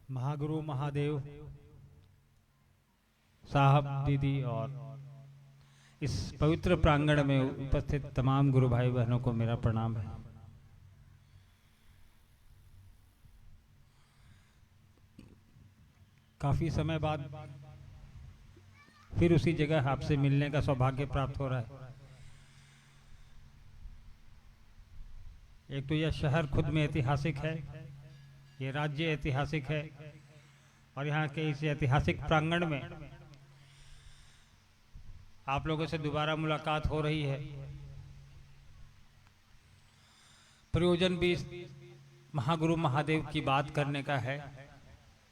महागुरु महादेव साहब, दीदी और इस पवित्र प्रांगण में उपस्थित तमाम गुरु भाई बहनों को मेरा प्रणाम है। काफी समय बाद फिर उसी जगह आपसे मिलने का सौभाग्य प्राप्त हो रहा है। एक तो यह शहर खुद में ऐतिहासिक है, ये राज्य ऐतिहासिक है, और यहाँ के इस ऐतिहासिक प्रांगण में आप लोगों से दोबारा मुलाकात हो रही है। प्रयोजन भी महागुरु महादेव की बात करने का है,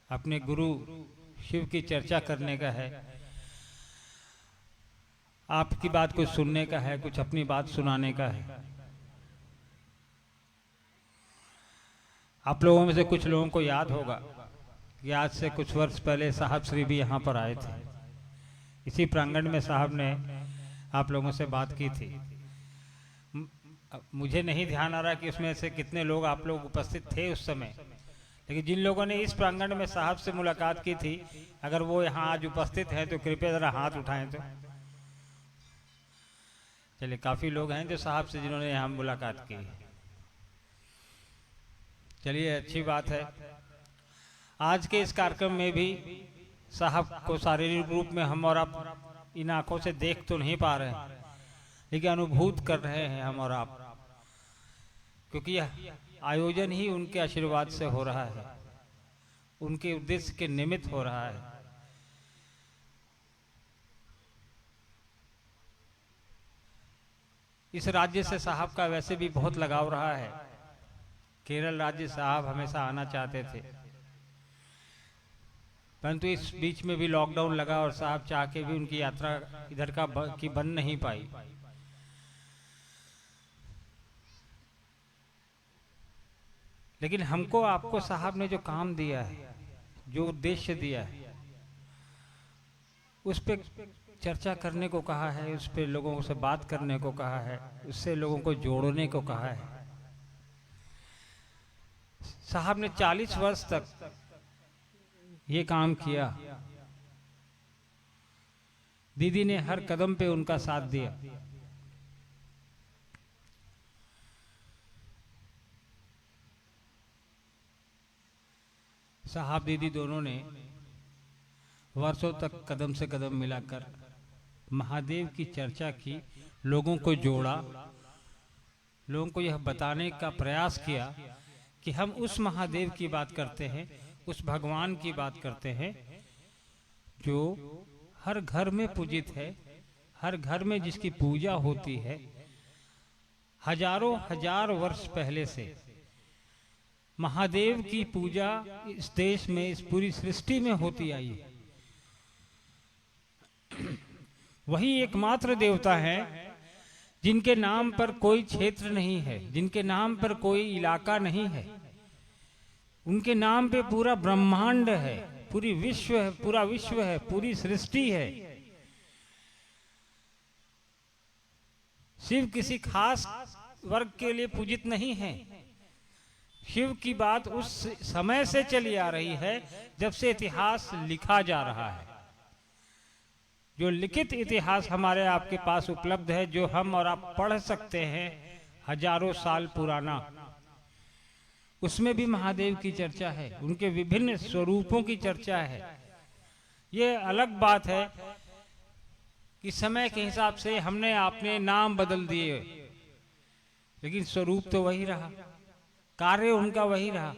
अपने गुरु शिव की चर्चा करने का है, आपकी बात को सुनने का है, कुछ अपनी बात सुनाने का है। आप लोगों में से कुछ लोगों को याद होगा कि आज से कुछ वर्ष पहले साहब श्री भी यहाँ पर आए थे। इसी प्रांगण में साहब ने आप लोगों से बात की थी। मुझे नहीं ध्यान आ रहा कि उसमें से कितने लोग आप लोग उपस्थित थे उस समय, लेकिन जिन लोगों ने इस प्रांगण में साहब से मुलाकात की थी, अगर वो यहाँ आज उपस्थित हैं तो कृपया जरा हाथ उठाएं। तो चलिए, काफी लोग हैं जो साहब से जिन्होंने यहाँ मुलाकात की। चलिए, अच्छी बात है। आज के इस कार्यक्रम में भी साहब को शारीरिक रूप में हम और आप इन आंखों से देख तो नहीं पा रहे हैं, लेकिन अनुभूत कर रहे हैं हम और आप, क्योंकि यह आयोजन ही उनके आशीर्वाद से हो रहा है, उनके उद्देश्य के निमित्त हो रहा है। इस राज्य से साहब का वैसे भी बहुत लगाव रहा है। केरल राज्य साहब हमेशा आना चाहते थे, परंतु इस बीच में भी लॉकडाउन लगा और साहब चाह के भी उनकी यात्रा इधर की बन नहीं पाई। लेकिन हमको आपको साहब ने जो काम दिया है, जो उद्देश्य दिया है, उस पे चर्चा करने को कहा है, उस पे लोगों से बात करने को कहा है, उससे लोगों को जोड़ने को कहा है। साहब ने 40 वर्ष तक ये काम किया। दीदी ने हर कदम पे उनका साथ दिया। साहब दीदी दोनों ने वर्षों तक कदम से कदम मिलाकर महादेव की चर्चा की, लोगों को जोड़ा, लोगों को यह बताने का प्रयास किया कि हम उस महादेव की बात करते हैं, उस भगवान की बात करते हैं जो हर घर में पूजित है, हर घर में जिसकी पूजा होती है। हजारों हजार वर्ष पहले से महादेव की पूजा इस देश में, इस पूरी सृष्टि में होती आई है। वही एकमात्र देवता है जिनके नाम पर कोई क्षेत्र नहीं है, जिनके नाम पर कोई इलाका नहीं है, उनके नाम पे पूरा ब्रह्मांड है, पूरी विश्व है, पूरा विश्व है, पूरी सृष्टि है। शिव किसी खास वर्ग के लिए पूजित नहीं है। शिव की बात उस समय से चली आ रही है जब से इतिहास लिखा जा रहा है। जो लिखित इतिहास हमारे आपके पास उपलब्ध है, जो हम और आप पढ़ सकते हैं, हजारों साल पुराना, उसमें भी महादेव की चर्चा है, उनके विभिन्न स्वरूपों की चर्चा है। ये अलग बात है कि समय के हिसाब से हमने आपने नाम बदल दिए, लेकिन स्वरूप तो वही रहा, कार्य उनका वही रहा।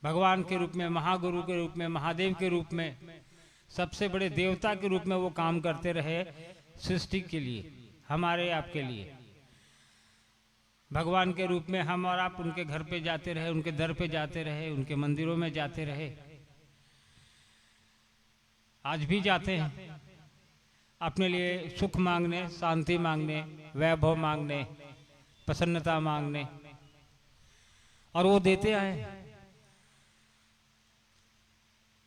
भगवान के रूप में, महागुरु के रूप में, महादेव के रूप में, सबसे बड़े देवता के रूप में वो काम करते रहे सृष्टि के लिए, हमारे आपके लिए। भगवान के रूप में हम और आप उनके घर पे जाते रहे, उनके दर पे जाते रहे, उनके मंदिरों में जाते रहे, आज भी जाते हैं अपने लिए सुख मांगने, शांति मांगने, वैभव मांगने, प्रसन्नता मांगने, और वो देते आए।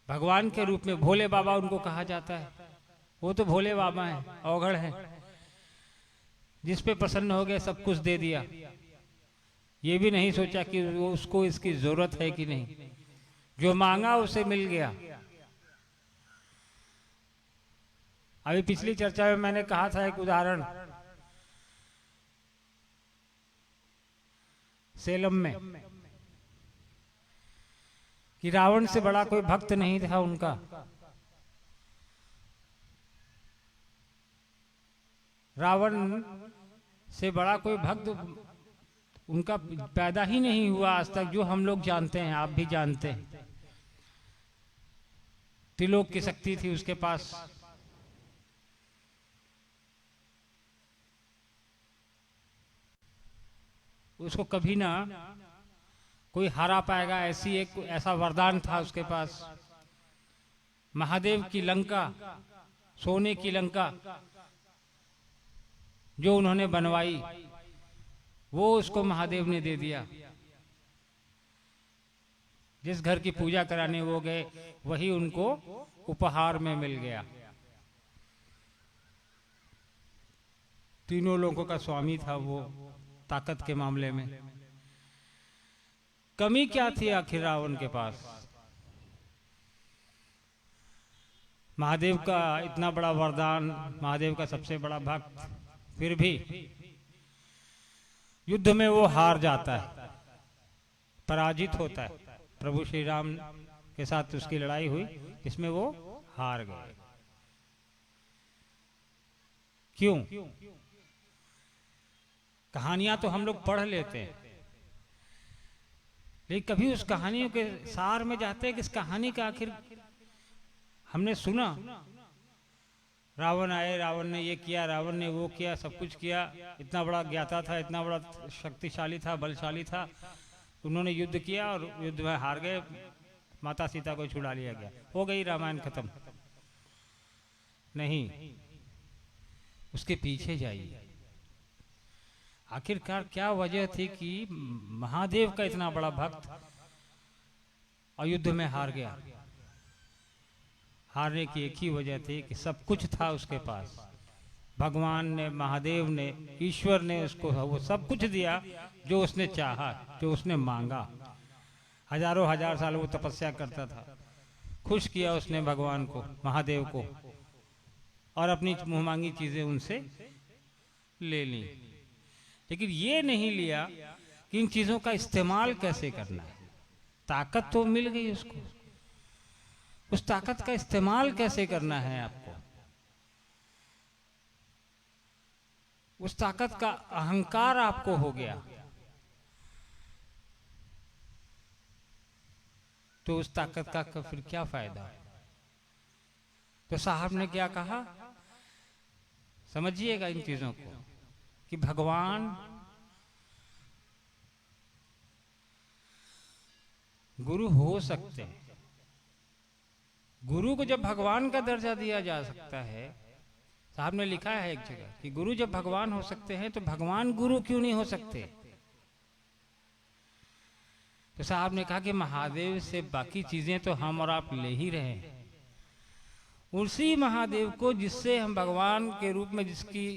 भगवान के रूप में भोले बाबा उनको कहा जाता है। वो तो भोले बाबा हैं, अवघड़ हैं, जिस पे प्रसन्न हो गए सब कुछ दे दिया। ये भी नहीं सोचा कि वो उसको इसकी जरूरत है कि नहीं। जो मांगा उसे मिल गया। अभी पिछली चर्चा में मैंने कहा था एक उदाहरण, सेलम में, कि रावण से बड़ा कोई भक्त नहीं था उनका। रावण से बड़ा कोई भक्त उनका पैदा ही नहीं हुआ आज तक, जो हम लोग जानते हैं, आप भी जानते हैं। त्रिलोक की शक्ति थी उसके पास। उसको कभी ना कोई हरा पाएगा, ऐसा वरदान था उसके पास। महादेव की लंका, सोने की लंका जो उन्होंने बनवाई, वो उसको महादेव ने दे दिया। जिस घर की पूजा कराने वो गए, वही उनको उपहार में मिल गया। तीनों लोगों का स्वामी था वो, ताकत के मामले में। कमी क्या थी आखिर रावण के पास? महादेव का इतना बड़ा वरदान, महादेव का सबसे बड़ा भक्त, फिर भी युद्ध में वो हार जाता है, पराजित होता है। प्रभु श्री राम के साथ उसकी लड़ाई हुई, इसमें वो हार गए। क्यों? कहानियां तो हम लोग पढ़ लेते हैं, लेकिन कभी उस कहानियों के सार में जाते हैं कि इस कहानी का आखिर हमने सुना। रावण आए, रावण ने ये किया, रावण ने वो किया, सब कुछ किया, इतना बड़ा ज्ञाता था, इतना बड़ा शक्तिशाली था, बलशाली था। उन्होंने युद्ध किया और युद्ध में हार गए, माता सीता को छुड़ा लिया गया, हो गई रामायण खत्म। नहीं, उसके पीछे जाइए। आखिरकार क्या वजह थी कि महादेव का इतना बड़ा भक्त और युद्ध में हार गया? हारने की एक ही वजह थी कि सब कुछ था उसके पास। भगवान ने, महादेव ने, ईश्वर ने उसको वो सब कुछ दिया जो उसने चाहा, जो उसने मांगा। हजारों हजार साल वो तपस्या करता था, खुश किया उसने भगवान को, महादेव को, और अपनी मुंह मांगी चीजें उनसे ले ली। लेकिन ये नहीं लिया कि इन चीजों का इस्तेमाल कैसे करना है। ताकत तो मिल गई उसको, उस ताकत का इस्तेमाल कैसे करना है आपको। उस ताकत का अहंकार आपको हो गया, तो उस ताकत का फिर क्या फायदा है? तो साहब ने क्या कहा, समझिएगा इन चीजों को, कि भगवान गुरु हो सकते हैं। गुरु को जब भगवान का दर्जा दिया जा सकता है, साहब ने लिखा है एक जगह कि गुरु जब भगवान हो सकते हैं तो भगवान गुरु क्यों नहीं हो सकते? तो साहब ने कहा कि महादेव से बाकी चीजें तो हम और आप ले ही रहे हैं, उसी महादेव को जिससे हम भगवान के रूप में जिसकी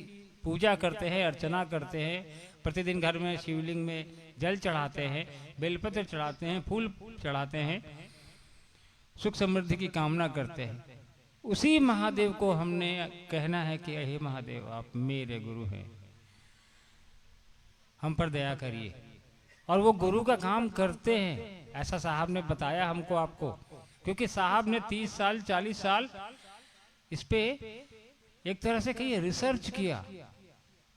पूजा करते हैं, अर्चना करते हैं, प्रतिदिन घर में शिवलिंग में जल चढ़ाते हैं, बेलपत्र चढ़ाते हैं, फूल चढ़ाते हैं, सुख समृद्धि की कामना करते हैं, उसी महादेव को हमने कहना है कि हे महादेव, आप मेरे गुरु हैं, हम पर दया करिए। और वो गुरु का काम करते हैं, ऐसा साहब ने बताया हमको, आपको, क्योंकि साहब ने 30 साल 40 साल इस पे एक तरह से कहिए रिसर्च किया,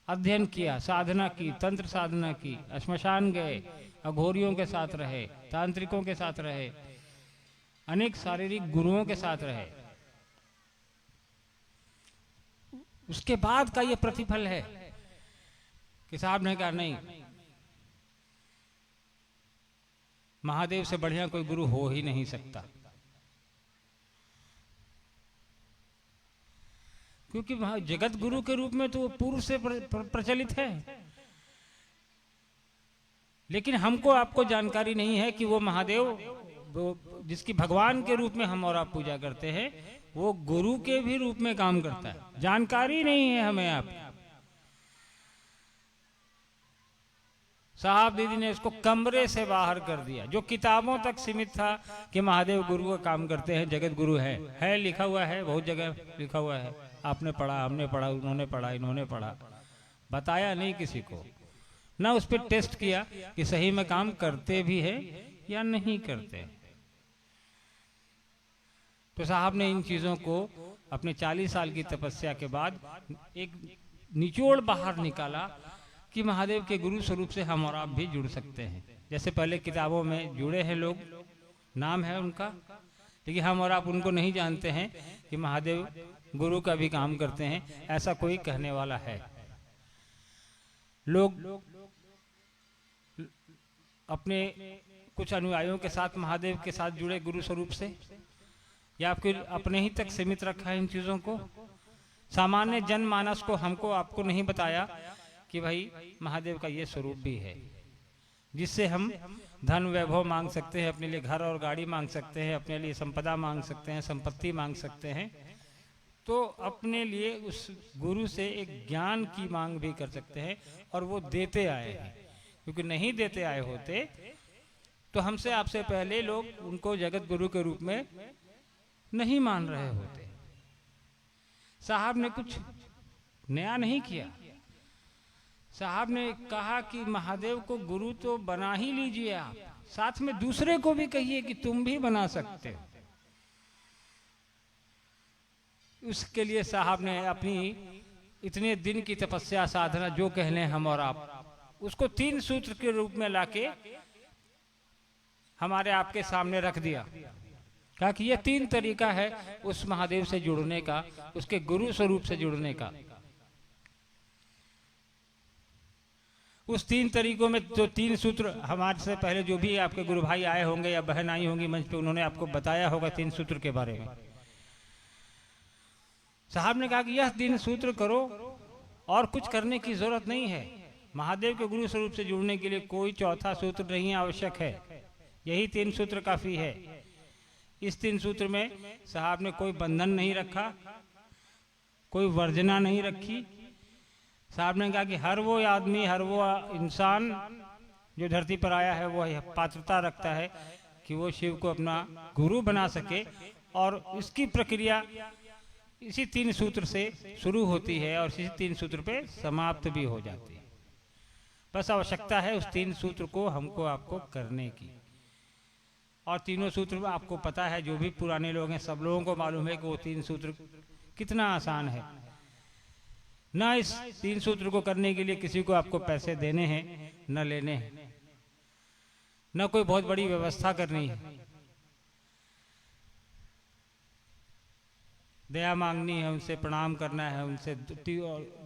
अध्ययन किया, साधना की, तंत्र साधना की, श्मशान गए, अघोरियों के साथ रहे, तांत्रिकों के साथ रहे, अनेक शारीरिक गुरुओं के साथ रहे। उसके बाद का ये प्रतिफल है कि साहब ने कहा नहीं, महादेव से बढ़िया कोई गुरु हो ही नहीं सकता, क्योंकि जगत गुरु के रूप में तो वो पूर्व से प्रचलित है। लेकिन हमको आपको जानकारी नहीं है कि वो महादेव जिसकी भगवान के रूप में हम और आप पूजा करते हैं, वो गुरु के भी रूप में काम करता है। जानकारी नहीं है हमें। आप साहब दीदी ने इसको कमरे से बाहर कर दिया। जो किताबों तक सीमित था कि महादेव गुरु का काम करते हैं, जगत गुरु है लिखा हुआ है, बहुत जगह लिखा हुआ है, आपने पढ़ा, हमने पढ़ा, उन्होंने पढ़ा, इन्होंने पढ़ा, बताया नहीं किसी को, ना उस पर टेस्ट किया कि सही में काम करते भी है या नहीं करते। तो साहब ने इन चीजों को अपने 40 साल की तपस्या के बाद एक निचोड़ बाहर निकाला कि महादेव के गुरु स्वरूप से हम और आप भी जुड़ सकते हैं। जैसे पहले किताबों में जुड़े हैं लोग, नाम है उनका, लेकिन हम और आप उनको नहीं जानते हैं कि महादेव गुरु का भी काम करते हैं, ऐसा कोई कहने वाला है। लोग अपने कुछ अनुयायियों के साथ महादेव के साथ जुड़े गुरु स्वरूप से, या फिर अपने ही तक सीमित रखा है इन चीजों को। सामान्य जनमानस को, हमको आपको नहीं बताया कि भाई महादेव का ये स्वरूप भी है, जिससे हम धन वैभव मांग सकते हैं, अपने लिए घर और गाड़ी मांग सकते हैं, अपने लिए संपदा मांग सकते हैं, संपत्ति मांग सकते हैं। तो अपने लिए उस गुरु से एक ज्ञान की मांग भी कर सकते हैं, और वो देते आए हैं। क्योंकि नहीं देते आए होते तो हमसे आपसे पहले लोग उनको जगत गुरु के रूप में नहीं मान रहे होते। साहब ने कुछ नया नहीं किया। साहब ने कहा कि महादेव को गुरु तो बना ही लीजिए आप, साथ में दूसरे को भी कहिए कि तुम भी बना सकते हो। उसके लिए साहब ने अपनी इतने दिन की तपस्या साधना, जो कह लें हम और आप, उसको 3 सूत्र के रूप में लाके हमारे आपके सामने रख दिया। कहा कि यह 3 तरीका है उस महादेव से जुड़ने का, उसके गुरु स्वरूप से जुड़ने का। उस 3 तरीकों में जो 3 सूत्र हमारे से पहले जो भी आपके गुरु भाई आए होंगे या बहन आई होंगी मंच पे, उन्होंने आपको बताया होगा 3 सूत्र के बारे में। साहब ने कहा कि यह 3 सूत्र करो और कुछ करने की जरूरत नहीं है। महादेव के गुरु स्वरूप से जुड़ने के लिए कोई चौथा सूत्र नहीं आवश्यक है, यही 3 सूत्र काफी है। इस 3 सूत्र में साहब ने कोई बंधन नहीं रखा, कोई वर्जना नहीं रखी। साहब ने कहा कि हर वो आदमी, हर वो इंसान जो धरती पर आया है, वो पात्रता रखता है कि वो शिव को अपना गुरु बना सके, और इसकी प्रक्रिया इसी 3 सूत्र से शुरू होती है और इसी 3 सूत्र पे समाप्त भी हो जाती है। बस आवश्यकता है उस 3 सूत्र को हमको आपको करने की। और तीनों सूत्र आपको पता है, जो भी पुराने लोग हैं सब लोगों को मालूम है कि वो 3 सूत्र कितना आसान है। ना इस 3 सूत्र को करने के लिए किसी को आपको पैसे देने हैं, न लेने हैं, न कोई बहुत बड़ी व्यवस्था करनी है। दया मांगनी है, उनसे प्रणाम करना है, उनसे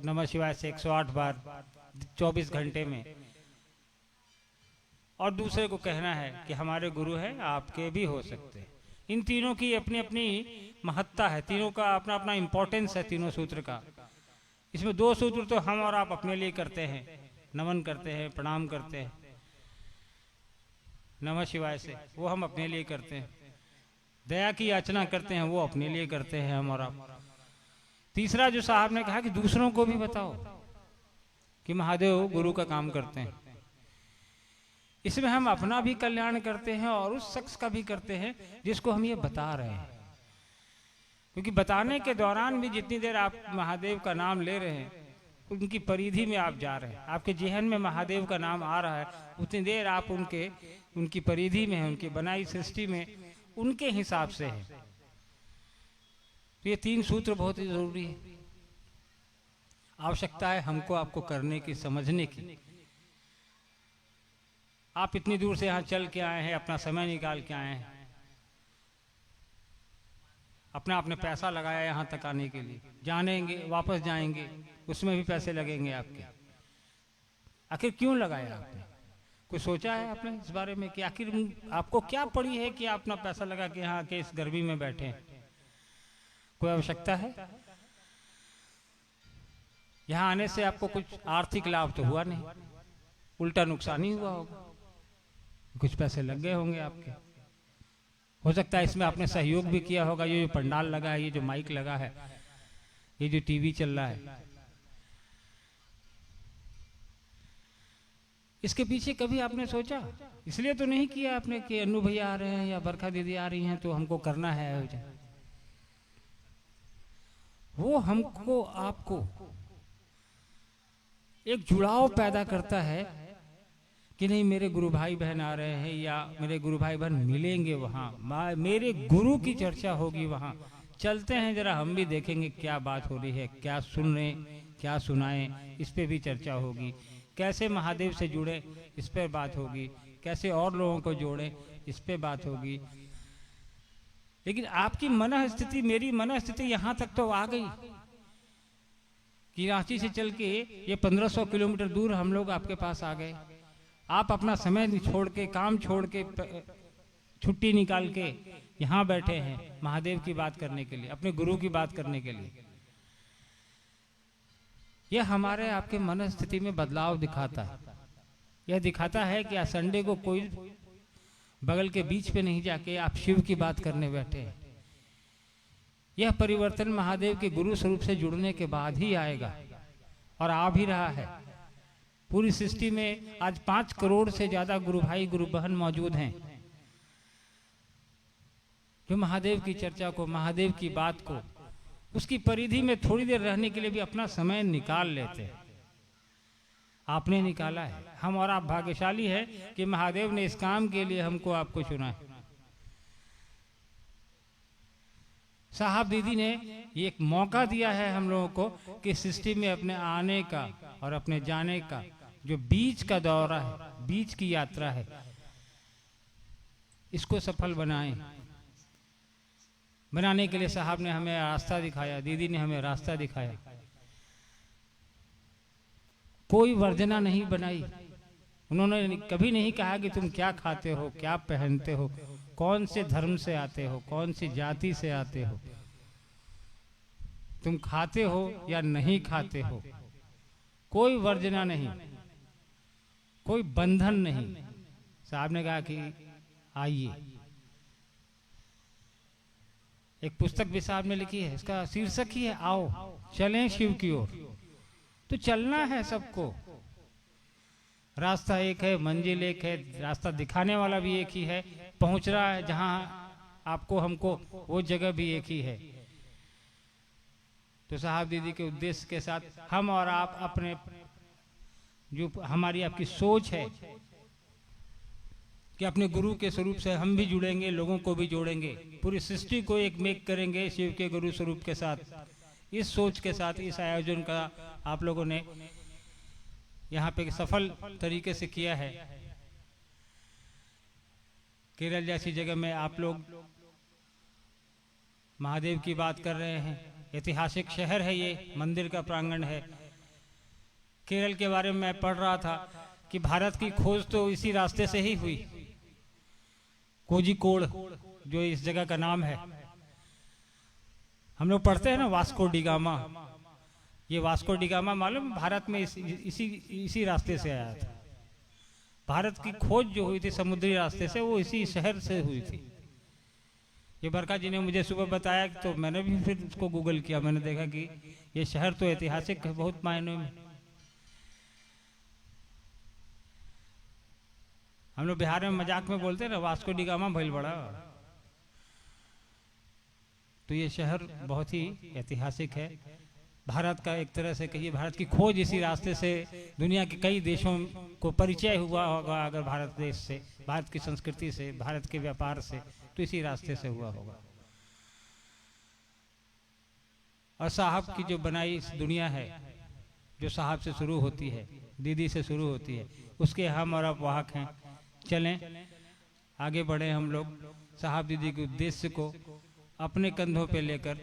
नमः शिवाय से 108 बार 24 घंटे में, और दूसरे को कहना है कि हमारे गुरु हैं, आपके भी हो सकते हैं। इन तीनों की अपनी अपनी महत्ता है, तीनों का अपना अपना इंपॉर्टेंस है तीनों सूत्र का। इसमें 2 सूत्र तो हम और आप अपने लिए करते हैं, नमन करते हैं, प्रणाम करते हैं नमः शिवाय से, वो हम अपने लिए करते हैं। दया की याचना करते हैं, वो अपने लिए करते हैं हम और आप। तीसरा जो साहब ने कहा कि दूसरों को भी बताओ कि महादेव गुरु का काम करते हैं। इसमें हम अपना भी कल्याण करते हैं और उस शख्स का भी करते हैं जिसको हम ये बता रहे हैं। क्योंकि बताने के दौरान भी जितनी देर आप महादेव का नाम ले रहे हैं, उनकी परिधि में आप जा रहे हैं, आपके जेहन में महादेव का नाम आ रहा है, उतनी देर आप उनकी परिधि में है, उनकी बनाई सृष्टि में, उनके हिसाब से है। तो ये 3 सूत्र बहुत ही जरूरी है। आवश्यकता है हमको आपको करने की, समझने की। आप इतनी दूर से यहाँ चल के आए हैं, अपना समय निकाल के आए हैं, अपना आपने पैसा लगाया यहाँ तक आने के लिए, जानेंगे वापस जाएंगे, उसमें भी पैसे लगेंगे आपके। आखिर क्यों लगाया आपने? कुछ सोचा है आपने इस बारे में कि आखिर आपको क्या पड़ी है कि आप अपना पैसा लगा के यहाँ के इस गर्मी में बैठे हैं? कोई आवश्यकता है? यहाँ आने से आपको कुछ आर्थिक लाभ तो हुआ नहीं, उल्टा नुकसान ही हुआ होगा, कुछ पैसे लग गए होंगे आपके। हो सकता है इसमें आपने सहयोग भी किया होगा। ये जो पंडाल लगा है, ये जो माइक लगा है, ये जो टीवी चल रहा है, इसके पीछे कभी आपने सोचा? इसलिए तो नहीं किया आपने कि अन्नू भैया आ रहे हैं या बरखा दीदी आ रही हैं तो हमको करना है आयोजन। वो हमको आपको एक जुड़ाव पैदा करता है कि नहीं, मेरे गुरु भाई बहन आ रहे हैं या मेरे गुरु भाई बहन मिलेंगे वहाँ, मेरे गुरु की चर्चा होगी वहाँ, चलते हैं जरा हम भी देखेंगे क्या बात हो रही है, क्या सुन रहे, क्या सुनाएं, इस पे भी चर्चा होगी। कैसे महादेव से जुड़े, इस पर बात होगी। कैसे और लोगों को जोड़े, इस पे बात होगी। लेकिन आपकी मन स्थिति, मेरी मन स्थिति यहाँ तक तो आ गई कि रांची से चल के ये 1500 किलोमीटर दूर हम लोग आपके पास आ गए। आप अपना समय छोड़ के, काम छोड़ के, छुट्टी निकाल के यहाँ बैठे हैं महादेव की बात करने के लिए, अपने गुरु की बात करने के लिए। यह हमारे आपके मन स्थिति में बदलाव दिखाता है। यह दिखाता है कि आज संडे को कोई बगल के बीच पे नहीं जाके आप शिव की बात करने बैठे हैं। यह परिवर्तन महादेव के गुरु स्वरूप से जुड़ने के बाद ही आएगा और आ भी रहा है। पूरी सृष्टि में आज 5 करोड़ से ज्यादा गुरु भाई गुरु बहन मौजूद हैं जो महादेव की चर्चा को, महादेव की बात को, उसकी परिधि में थोड़ी देर रहने के लिए भी अपना समय निकाल लेते हैं। आपने निकाला है। हम और आप भाग्यशाली है कि महादेव ने इस काम के लिए हमको आपको चुना है। साहब दीदी ने एक मौका दिया है हम लोगों को कि सृष्टि में अपने आने का और अपने जाने का जो बीच का दौरा है, बीच की यात्रा है, इसको सफल बनाएं। बनाने के लिए साहब ने हमें रास्ता दिखाया, दीदी ने हमें रास्ता दिखाया। कोई वर्जना नहीं बनाई। उन्होंने कभी नहीं कहा कि तुम क्या खाते हो, क्या पहनते हो, कौन से धर्म से आते हो, कौन सी जाति से आते हो, तुम खाते हो या नहीं खाते हो। कोई वर्जना नहीं, कोई बंधन नहीं। साहब ने कहा कि आइए। एक पुस्तक भी साहब ने लिखी है, इसका शीर्षक ही है आओ चलें शिव की ओर। तो चलना है सबको। रास्ता एक है, मंजिल एक है, रास्ता दिखाने वाला भी एक ही है, पहुंच रहा है जहां आपको हमको वो जगह भी एक ही है। तो साहब दीदी के उद्देश्य के साथ हम और आप अपने जो हमारी आपकी सोच है कि अपने गुरु के स्वरूप से हम भी जुड़ेंगे, लोगों को भी जोड़ेंगे, पूरी सृष्टि को एक मेक करेंगे शिव के गुरु स्वरूप के साथ। इस सोच के साथ इस आयोजन का आप लोगों ने यहाँ पे सफल तरीके से किया है। केरल जैसी जगह में आप लोग महादेव की बात कर रहे हैं। ऐतिहासिक शहर है, ये मंदिर का प्रांगण है। केरल के बारे में मैं पढ़ रहा था कि भारत की खोज तो इसी रास्ते से ही हुई। कोझिकोड जो इस जगह का नाम है, हम लोग पढ़ते हैं ना वास्को डिगामा। ये वास्को डिगामा मालूम भारत में इसी रास्ते से आया था। भारत की खोज जो हुई थी समुद्री रास्ते से, वो इसी शहर से हुई थी। ये बरखा जी ने मुझे सुबह बताया तो मैंने भी फिर उसको गूगल किया। मैंने देखा कि ये शहर तो ऐतिहासिक है बहुत मायनों में। हम लोग बिहार में मजाक में बोलते हैं ना वास्को डिगामा भइल बड़ा। तो ये शहर बहुत ही ऐतिहासिक है। भारत का एक तरह से कहिए, भारत की खोज इसी रास्ते से दुनिया के कई देशों को परिचय हुआ होगा। अगर भारत देश से, भारत की संस्कृति से, भारत के व्यापार से, तो इसी रास्ते से हुआ होगा। और साहब की जो बनाई इस दुनिया है, जो साहब से शुरू होती है, दीदी से शुरू होती है, उसके हम और आप वाहक हैं। चलें आगे बढ़े हम लोग। साहब दीदी के उद्देश्य को अपने कंधों पे लेकर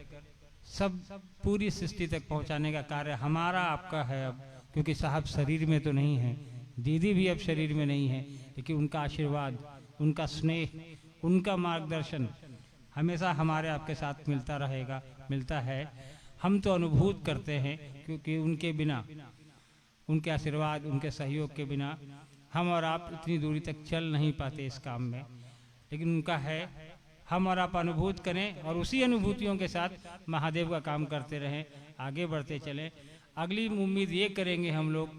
सब पूरी सृष्टि तक पहुंचाने का कार्य हमारा आपका है अब। क्योंकि साहब शरीर में तो नहीं है, दीदी भी अब शरीर में नहीं है, लेकिन उनका आशीर्वाद, उनका स्नेह, उनका मार्गदर्शन हमेशा हमारे आपके साथ मिलता रहेगा, मिलता है। हम तो अनुभूत करते हैं क्योंकि उनके बिना, उनके आशीर्वाद, उनके सहयोग के बिना हम और आप इतनी दूरी तक चल नहीं पाते इस काम में। लेकिन उनका है, हम और आप अनुभूत करें और उसी अनुभूतियों के साथ महादेव का काम करते रहें, आगे बढ़ते चलें। अगली उम्मीद ये करेंगे हम लोग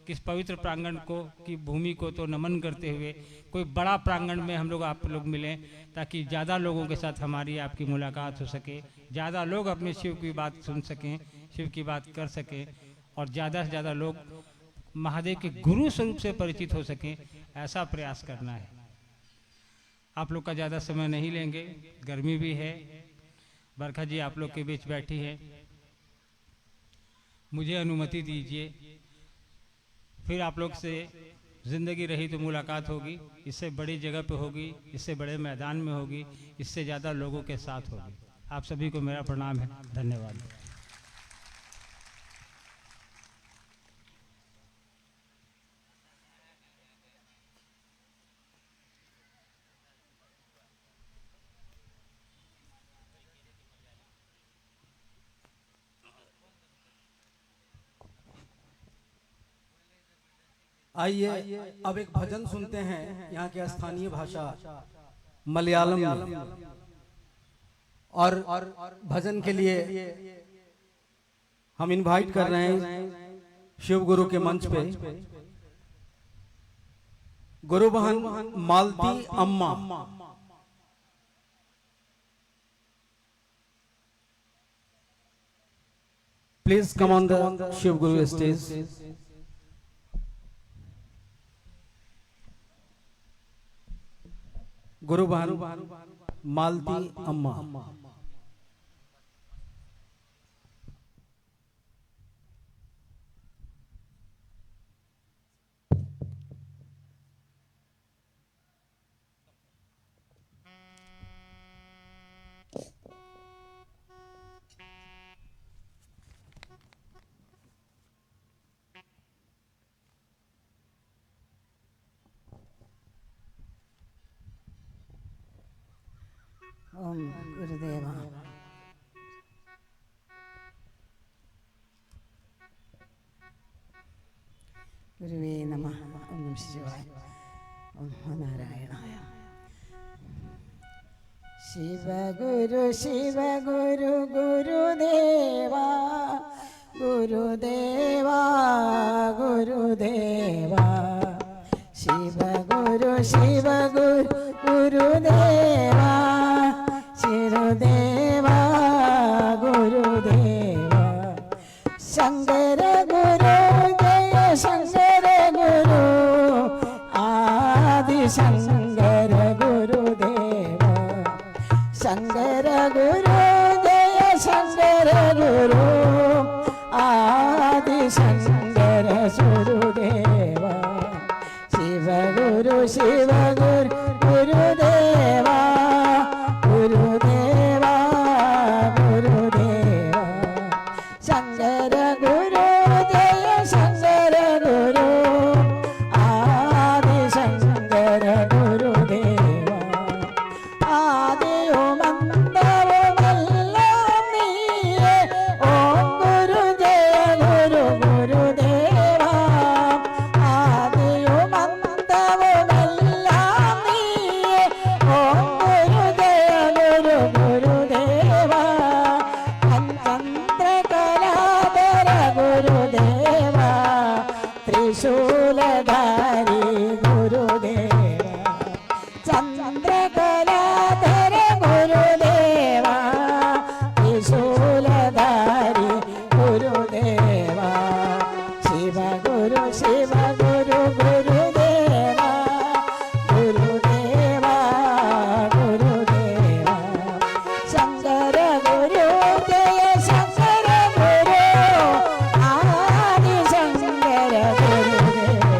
किस पवित्र प्रांगण को की भूमि को तो नमन करते हुए कोई बड़ा प्रांगण में हम लोग आप लोग मिलें, ताकि ज़्यादा लोगों के साथ हमारी आपकी मुलाकात हो सके, ज़्यादा लोग अपने शिव की बात सुन सकें, शिव की बात कर सकें, और ज़्यादा से ज़्यादा लोग महादेव के गुरु स्वरूप से परिचित हो सकें, ऐसा प्रयास करना है। आप लोग का ज़्यादा समय नहीं लेंगे, गर्मी भी है। बरखा जी आप लोग के बीच बैठी है, मुझे अनुमति दीजिए, फिर आप लोग से ज़िंदगी रही तो मुलाकात होगी, इससे बड़ी जगह पे होगी, इससे बड़े मैदान में होगी, इससे ज़्यादा लोगों के साथ होगी। आप सभी को मेरा प्रणाम है, धन्यवाद। आइए अब एक भजन सुनते हैं यहाँ की स्थानीय भाषा मलयालम में। और भजन के लिए हम इनवाइट कर रहे हैं शिव गुरु के मंच पे गुरु बहन Malti Amma. Please come on the Shiv Guru stage. गुरु बहन मालती अम्मा। ओम गुरुदेवा। गुरुवे नमः। ओम नमः शिवाय। ओम नारायणाय। शिव गुरु गुरुदेवा गुरुदेवा गुरुदेवा। शिव गुरु गुरुदेवा शिवदेवा गुरुदेवा। शंकर गुरु जय शंकर गुरु आदि शंकर गुरुदेवा। शंकर गुरु जय शंकर गुरु आदि शंकर गुरुदेवा। शिव गुरु गुरुदेवा गुरुदेवा गुरुदेवा। शंकर गुरु जय शंकर गुरु आदि शंकर गुरुदेवा। आदि मंदर मल्लाम नीये ओम गुरु जय गुरु गुरुदेवा। आदि मंदर मल्लाम नीये ओम गुरु जय गुरु गुरुदेवा। पंचतंत्र कलाधर गुरुदेवा त्रिशूलधारी गुरुदेवा। चंद्रकलाधर गुरुदेवा त्रिशूलधारी गुरुदेवा। शिव गुरु गुरुदेवा गुरुदेवा गुरुदेवा। शंकर गुरु जय शंकर गुरु आदि शंकर गुरुदेवा।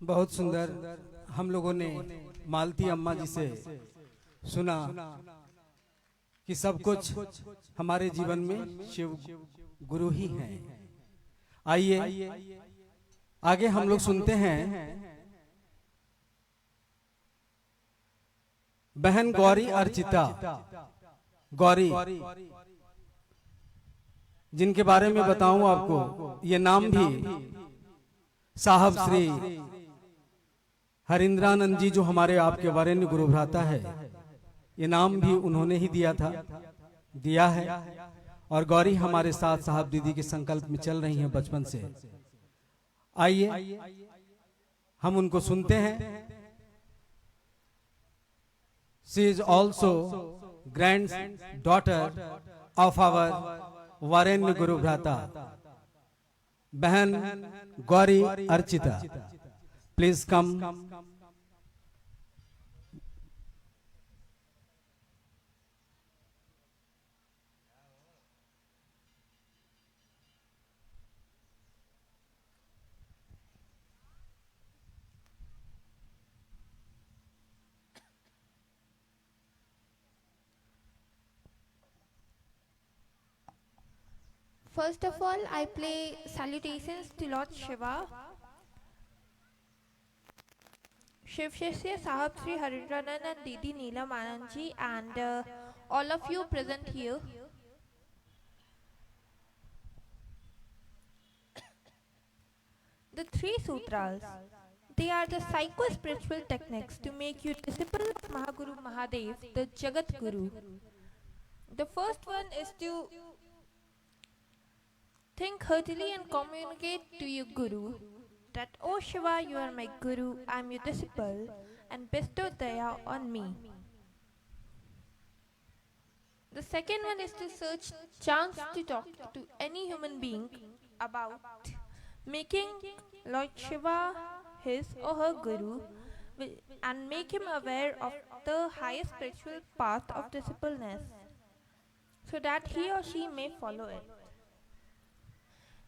बहुत सुंदर हम लोगों ने मालती अम्मा जी से सुना कि सब कुछ हमारे जीवन में शिव गुरु ही हैं। आइए आगे हम लोग सुनते हैं बहन गौरी अर्चिता गौरी, जिनके बारे में बताऊं आपको, ये नाम भी साहब श्री हरिंद्रानंद जी जो हमारे आपके वरेण्य गुरु भ्राता है, ये नाम भी उन्होंने ही दिया है। और गौरी हमारे साथ साहब दीदी के संकल्प में चल रही हैं बचपन से। आइए हम उनको सुनते हैं। She is also granddaughter of our varenya guru bhrata bahan Gauri Archita. Please come. First of all, I play salutations to Lord Shiva. Shiv Shishya Sahab Sri Harindranan and Didi Neelam Anand ji and all of you present here. The three sutras, they are the psycho-spiritual techniques to make you disciple of Mahaguru Mahadev, the Jagat Guru. The first one is to think heartily and communicate to your Guru that, "Oh Shiva, you are my Guru, I am your disciple, and bestow daya on me." The second one is to search chance to talk to any human being about making Lord Shiva his or her Guru and make him aware of the highest spiritual path of discipliness so that he or she may follow it.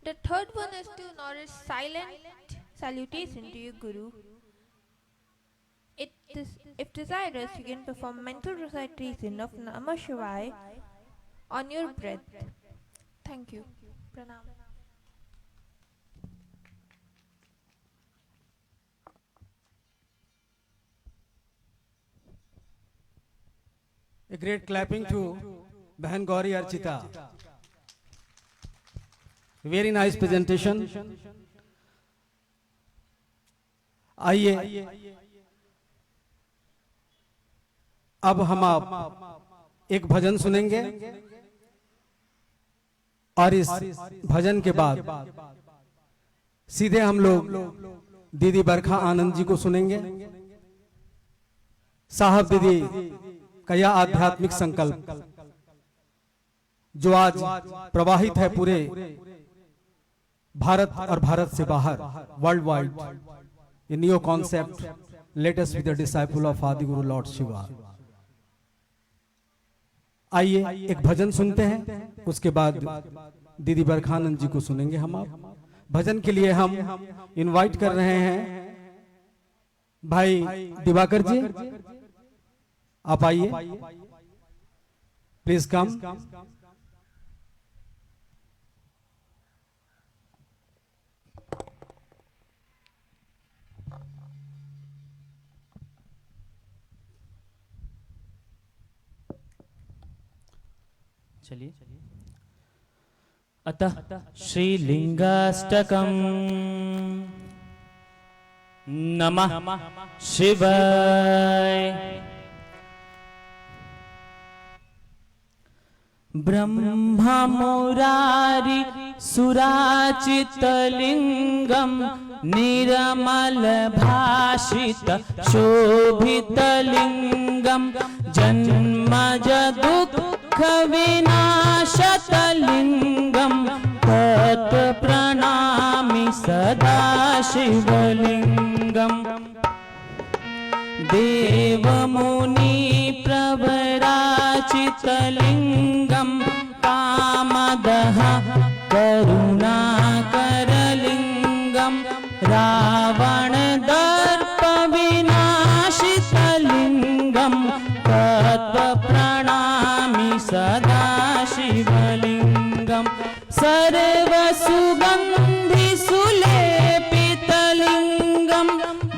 The third one is to nourish silent salutation to your Guru. If desirous, you can perform mental recitation of Namah Shivaya on your breath. Thank you. Pranam. A great clapping to Bahan Gauri Archita. Very nice presentation. आइए अब हम आप एक भजन सुनेंगे और इस भजन के बाद सीधे हम लोग दीदी बरखा आनंद जी को सुनेंगे। साहब दीदी का यह आध्यात्मिक संकल्प जो आज प्रवाहित है पूरे भारत और भारत से बाहर, world wide, a new concept, let us be the disciple of Adi Guru Lord Shiva. आइए एक भजन सुनते हैं, उसके बाद दीदी बरखानंद जी को सुनेंगे हम आप। भजन के लिए हम इनवाइट कर रहे हैं भाई दिवाकर जी, आप आइए, प्लीज कम। चलिए। अतः श्रीलिंगाष्टकम् नमः शिवाय। ब्रह्मा मुरारी सुराचितलिंगम निरमल भाषित शोभितलिंगम जन्मज दुःख विनाशतलिंगम तत् प्रणामि सदा शिवलिंगम। देवमुनि प्रवराचितलिंगम कामदः करुणाकरलिंगम रावण दर्प विनाशितलिंगम तत् प्रणामि सदा शिवलिंगम। सर्वसुगंधि सुलेपितलिंगम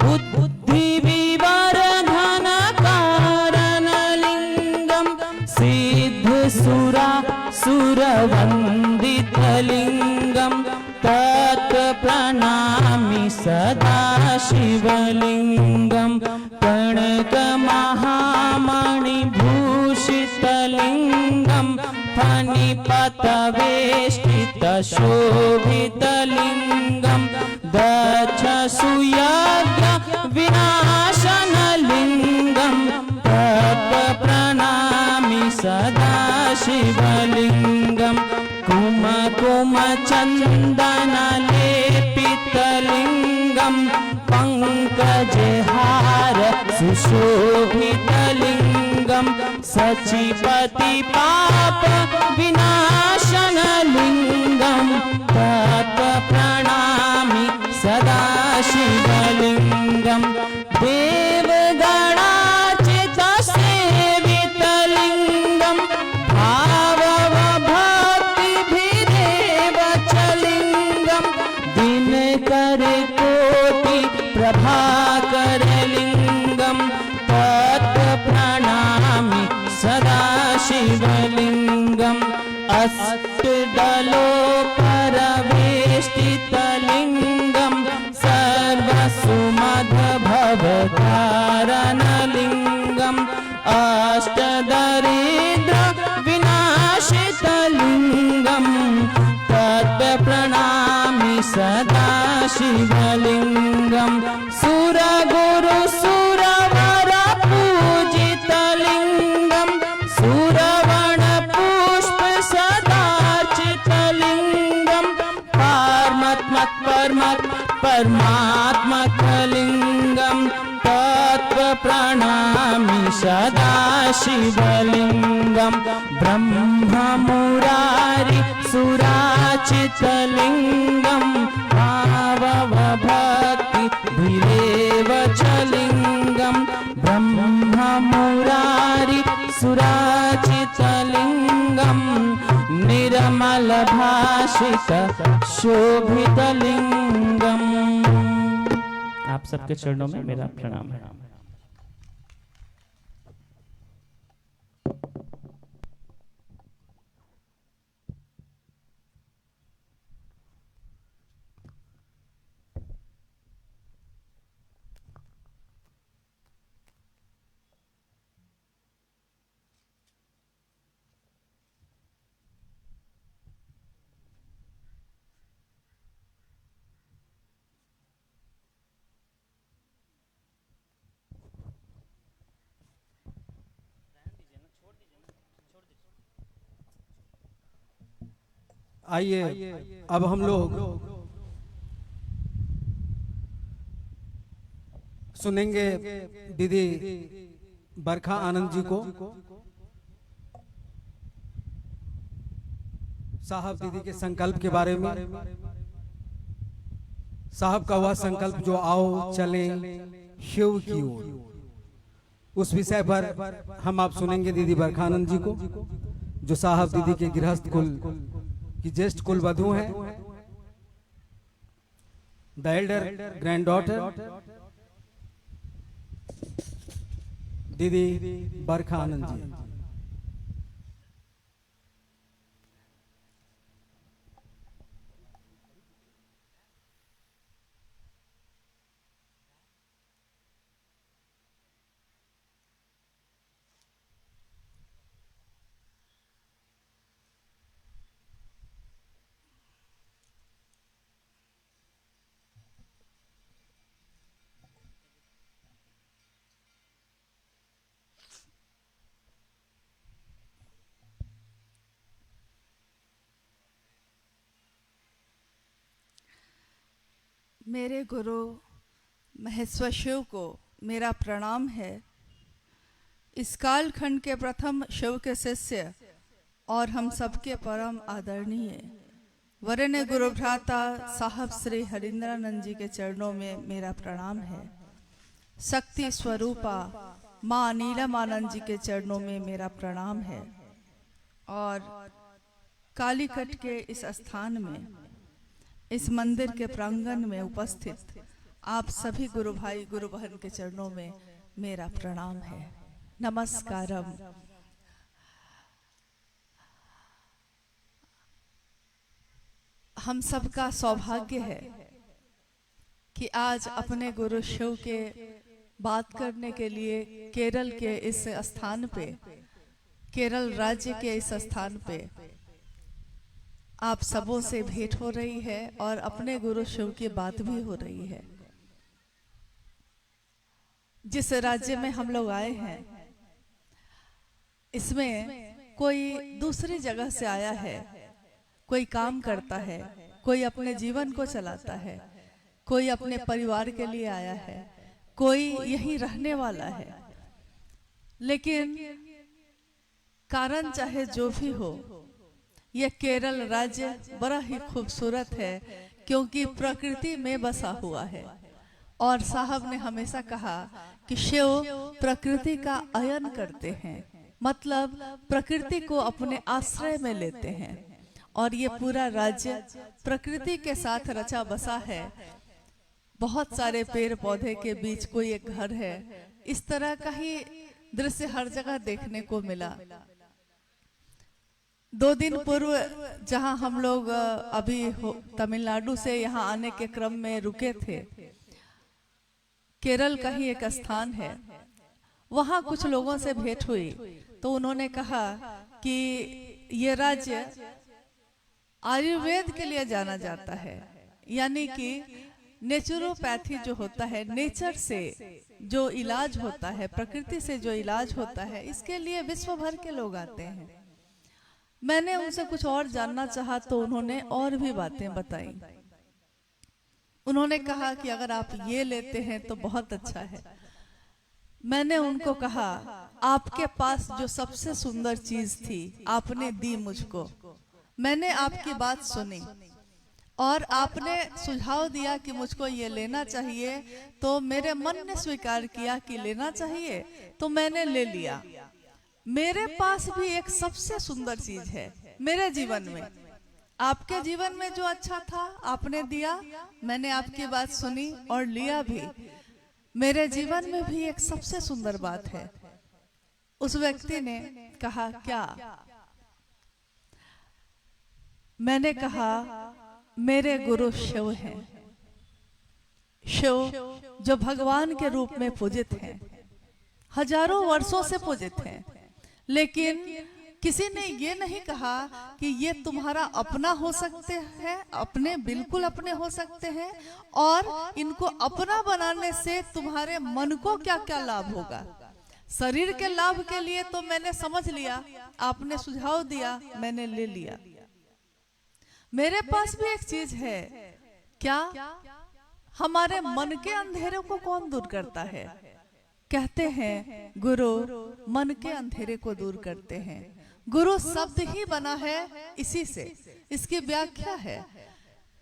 बुद्धि विवर्धन कारणलिंगम सिद्ध सुरा सुरवंदितलिंगम तत् प्रणामि सदा शिवलिंगम। कणक महामणि भूषितलिंगम फणिपत वेष्टित शोभितलिंगम दक्ष सुयज्ञ विनाशनलिंगम तत् प्रणामि सदा शिवलिंगम। कुम कुम चंदन लेपितलिंगम पंकजहार सुशोभितलिंगम सचिपति पाप विनाशनलिंगम तत् प्रणामि सदा शिवलिंगम। देवगणार्चित सेवितलिंगम भावभक्तिभिरेव च लिंगम दिनकर कोटि प्रभाकरलिंगम तत् प्रणामि सदा शिवलिंगम। अष्टदलोपरवेष्टितलिंगम प्रणमामि सदा शिवलिङ्गं सुरगुरु सुरवर पूजितलिङ्गं सुरवण पुष्प सदार्चितलिङ्गं परमात्मकलिङ्गं तत्त्वप्रणमामि सदा शिवलिङ्गं ब्रह्ममुरारि सुराचितलिङ्गं भावभक्ति धिरेव च लिङ्गं ब्रह्ममुरारि सुराचितलिङ्गं निर्मलभाषित शोभितलिङ्गम्। आप सबके चरणों में मेरा प्रणाम है। आइए अब हम लोग सुनेंगे दीदी बरखा आनंद जी को। साहब दीदी के संकल्प के बारे में, साहब का वह संकल्प जो आओ चले शिव की ओर, उस विषय पर हम आप सुनेंगे दीदी बरखा आनंद जी को, जो साहब दीदी के गृहस्थ कुल की ज्येष्ठ कुल वधू है, द एल्डर ग्रैंड डॉटर दीदी बरखा आनंद जी। मेरे गुरु महेश्वर शिव को मेरा प्रणाम है। इस कालखंड के प्रथम शिव के शिष्य और हम सबके परम आदरणीय वरेण्य गुरु भ्राता साहब श्री हरिंद्रानंद जी के चरणों में मेरा प्रणाम है। शक्ति स्वरूपा माँ नीलमानंद जी के चरणों में मेरा प्रणाम है। और कालीकट के इस स्थान में, इस मंदिर के प्रांगण में उपस्थित आप सभी गुरु भाई गुरु बहन के चरणों में मेरा प्रणाम है। नमस्कारम। हम सबका सौभाग्य है कि आज अपने गुरु शिव के बात करने के लिए केरल के इस स्थान पे, केरल राज्य के इस स्थान पे आप सबों से भेंट हो रही है और अपने गुरु शिव की बात भी हो रही है। जिस राज्य में हम लोग आए हैं, इसमें कोई दूसरी जगह से आया है, कोई काम करता है, कोई अपने जीवन को चलाता है, कोई अपने परिवार के लिए आया है, कोई यहीं रहने वाला है। लेकिन कारण चाहे जो भी हो, यह केरल राज्य बड़ा ही खूबसूरत है क्योंकि प्रकृति में बसा हुआ है। और साहब ने हमेशा कहा कि शिव प्रकृति का अयन करते हैं, मतलब प्रकृति को अपने आश्रय में लेते हैं। और ये पूरा राज्य प्रकृति के साथ रचा बसा है। बहुत सारे पेड़ पौधे के बीच कोई एक घर है। इस तरह का ही दृश्य हर जगह देखने को मिला। 2 दिन पूर्व जहां हम लोग अभी तमिलनाडु से यहां आने के क्रम में रुके थे, केरल का ही एक स्थान है, वहां कुछ लोगों से भेंट हुई तो उन्होंने कहा कि ये राज्य आयुर्वेद के लिए जाना जाता है, यानी कि नेचुरोपैथी जो होता है, नेचर से जो इलाज होता है, प्रकृति से जो इलाज होता है, इसके लिए विश्व भर के लोग आते हैं। मैंने उनसे कुछ और जानना चाहा तो उन्होंने और भी बातें बताई। उन्होंने कहा कि अगर आप ये लेते हैं तो बहुत अच्छा है। मैंने उनको कहा, आपके पास जो सबसे सुंदर चीज थी आपने दी मुझको, मैंने आपकी बात सुनी और आपने सुझाव दिया कि मुझको ये लेना चाहिए, तो मेरे मन ने स्वीकार किया कि लेना चाहिए, तो मैंने ले लिया। मेरे पास भी एक सबसे सुंदर चीज है मेरे जीवन में। आपके जीवन में जो अच्छा था आपने दिया, मैंने आपकी बात सुनी और लिया भी। मेरे जीवन में भी एक सबसे सुंदर बात है। उस व्यक्ति ने कहा, क्या? मैंने कहा, मेरे गुरु शिव हैं। शिव जो भगवान के रूप में पूजित हैं, हजारों वर्षों से पूजित हैं, लेकिन किसी ने ये नहीं कहा कि ये तुम्हारा अपना हो सकते हैं, अपने बिल्कुल अपने हो सकते हैं, और इनको अपना बनाने से तुम्हारे मन को क्या क्या लाभ होगा। शरीर के लाभ के लिए तो मैंने समझ लिया, आपने सुझाव दिया, मैंने ले लिया। मेरे पास भी एक चीज है, क्या? हमारे मन के अंधेरे को कौन दूर करता है? कहते हैं गुरु मन के अंधेरे को दूर करते हैं। गुरु शब्द ही बना है इसी से। इसकी व्याख्या है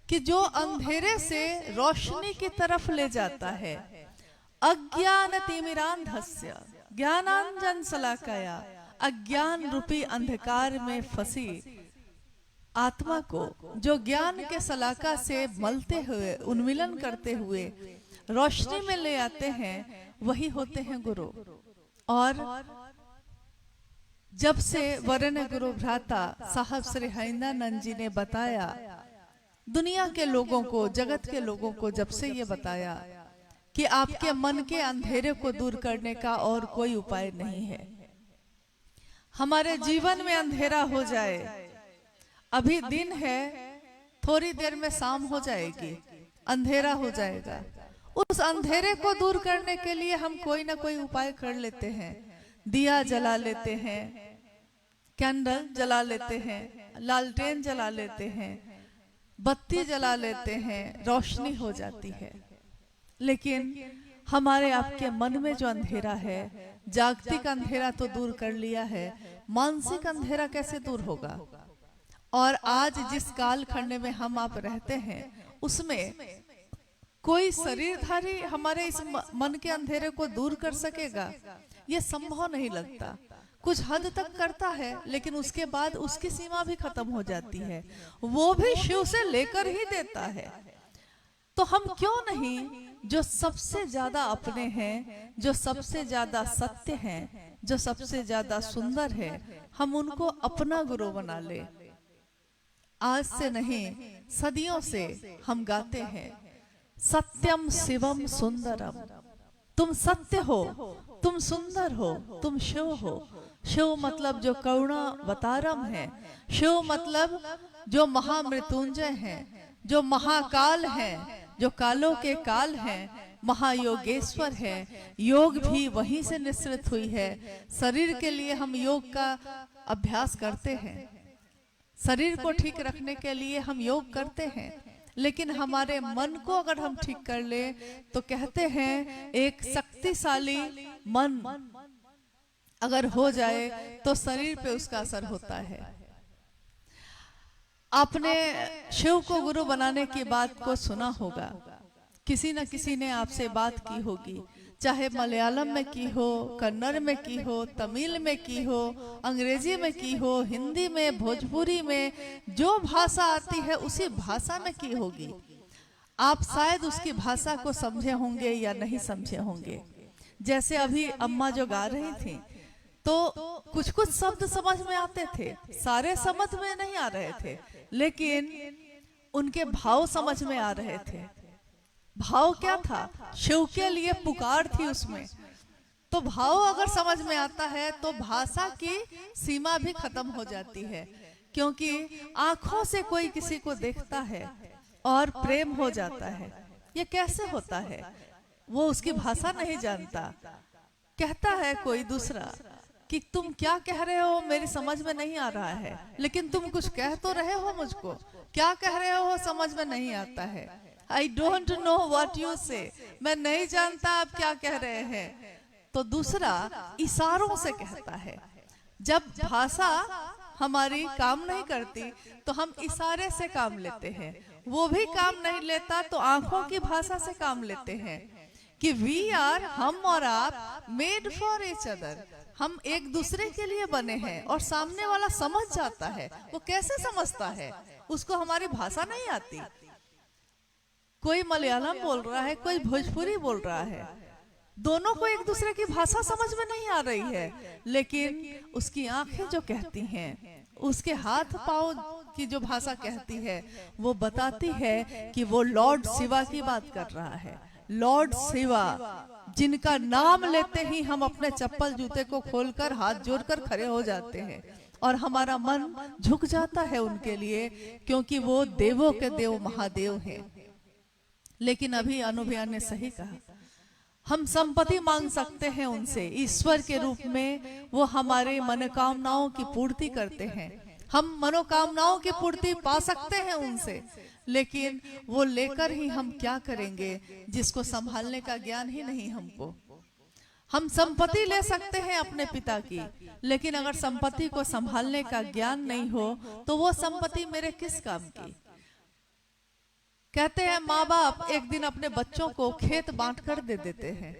कि जो अंधेरे से रोशनी की तरफ ले जाता है, अज्ञान तिमिरांधस्य ज्ञानांजन शलाकया, अज्ञान रूपी अंधकार में फंसी आत्मा को जो ज्ञान के शलाका से मलते हुए, उन्मिलन करते हुए रोशनी में ले आते हैं, वही होते हैं गुरु। और जब से वरण गुरु भ्राता साहब श्री हरिंदानंद जी ने बताया, दुनिया के लोगों को, जगत के लोगों को जब से ये बताया कि आपके मन के अंधेरे को दूर करने का और कोई उपाय नहीं है। हमारे जीवन में अंधेरा हो जाए, अभी दिन है, थोड़ी देर में शाम हो जाएगी, अंधेरा हो जाएगा। उस अंधेरे को दूर करने के लिए हम कोई ना कोई उपाय कर लेते हैं। दिया जला लेते हैं, कैंडल जला लेते हैं, लालटेन जला लेते हैं, बत्ती जला लेते हैं, रोशनी हो जाती है। लेकिन हमारे आपके मन में जो अंधेरा है, जागतिक अंधेरा तो दूर कर लिया है, मानसिक अंधेरा कैसे दूर होगा? और आज जिस काल खंड में हम आप रहते हैं, उसमें कोई शरीरधारी हमारे इस मन के अंधेरे को दूर कर सकेगा? ये संभव नहीं लगता। कुछ हद तक करता है, लेकिन उसके बाद उसकी सीमा भी खत्म हो जाती है, वो भी शिव से लेकर ही देता है। तो हम क्यों नहीं जो सबसे ज्यादा अपने हैं, जो सबसे ज्यादा सत्य हैं, जो सबसे ज्यादा सुंदर है, हम उनको अपना गुरु बना ले। आज से नहीं, सदियों से हम गाते हैं, सत्यम शिवम सुंदरम। तुम सत्य हो, तुम सुंदर हो, तुम शिव हो। शिव मतलब जो करुणावतारम है, शिव मतलब जो महामृत्युंजय है, जो महाकाल है, जो कालों के काल है, महायोगेश्वर है। योग भी वहीं से निश्चित हुई है। शरीर के लिए हम योग का अभ्यास करते हैं, शरीर को ठीक रखने के लिए हम योग करते हैं, लेकिन हमारे मन को अगर हम ठीक कर ले तो कहते हैं एक शक्तिशाली मन अगर हो जाए तो शरीर पे उसका असर होता है। आपने शिव को गुरु बनाने की बात को सुना होगा, किसी न किसी ने आपसे बात की होगी, चाहे मलयालम में की हो, कन्नड़ में की हो, तमिल में की हो, अंग्रेजी में की हो, हिंदी में, भोजपुरी में, जो भाषा आती है उसी भाषा में की होगी। आप शायद उसकी भाषा को समझे होंगे या नहीं समझे होंगे। जैसे अभी अम्मा जो गा रही थी, तो कुछ कुछ शब्द समझ में आते थे, सारे समझ में नहीं आ रहे थे, लेकिन उनके भाव समझ में आ रहे थे। भाव क्या था? शिव के लिए पुकार थी उसमें। तो भाव अगर समझ में आता है तो भाषा की सीमा भी खत्म हो जाती है। क्योंकि आंखों से कोई किसी को देखता है और प्रेम हो जाता है। ये कैसे होता है? वो उसकी भाषा नहीं जानता, कहता है कोई दूसरा कि तुम क्या कह रहे हो, मेरी समझ में नहीं आ रहा है, लेकिन तुम कुछ कह तो रहे हो मुझको, क्या कह रहे हो समझ में नहीं आता है। I don't know what you से, मैं नहीं जानता आप क्या कह रहे हैं। तो दूसरा इशारों से कहता है। जब भाषा हमारी काम नहीं करती तो हम इशारे से काम लेते हैं, वो भी काम नहीं लेता तो आंखों की भाषा से काम लेते हैं कि वी आर, हम और आप, मेड फॉर ईच अदर, हम एक दूसरे के लिए बने हैं। और सामने वाला समझ जाता है। वो कैसे समझता है? उसको हमारी भाषा नहीं आती। कोई मलयालम बोल रहा है, कोई भोजपुरी बोल रहा है, दोनों को एक दूसरे की भाषा समझ में नहीं आ रही है, लेकिन उसकी आंखें जो कहती हैं, उसके हाथ पांव की जो भाषा कहती है, वो बताती है कि वो लॉर्ड शिवा की बात कर रहा है। लॉर्ड शिवा, जिनका नाम लेते ही हम अपने चप्पल जूते को खोलकर हाथ जोड़कर खड़े हो जाते हैं और हमारा मन झुक जाता है उनके लिए, क्योंकि वो देवों के देव महादेव हैं। लेकिन अभी अनुभया ने सही कहा, हम संपत्ति मांग सकते हैं उनसे, ईश्वर के रूप में वो हमारे मनोकामनाओं की पूर्ति करते हैं। हम मनोकामनाओं की पूर्ति पा सकते हैं उनसे, लेकिन वो लेकर ही हम क्या करेंगे जिसको संभालने का ज्ञान ही नहीं हमको। हम संपत्ति ले सकते हैं अपने पिता की, लेकिन अगर संपत्ति को संभालने का ज्ञान नहीं हो तो वो संपत्ति मेरे किस काम की। कहते हैं माँ बाप एक दिन अपने बच्चों को खेत बांट कर दे देते हैं।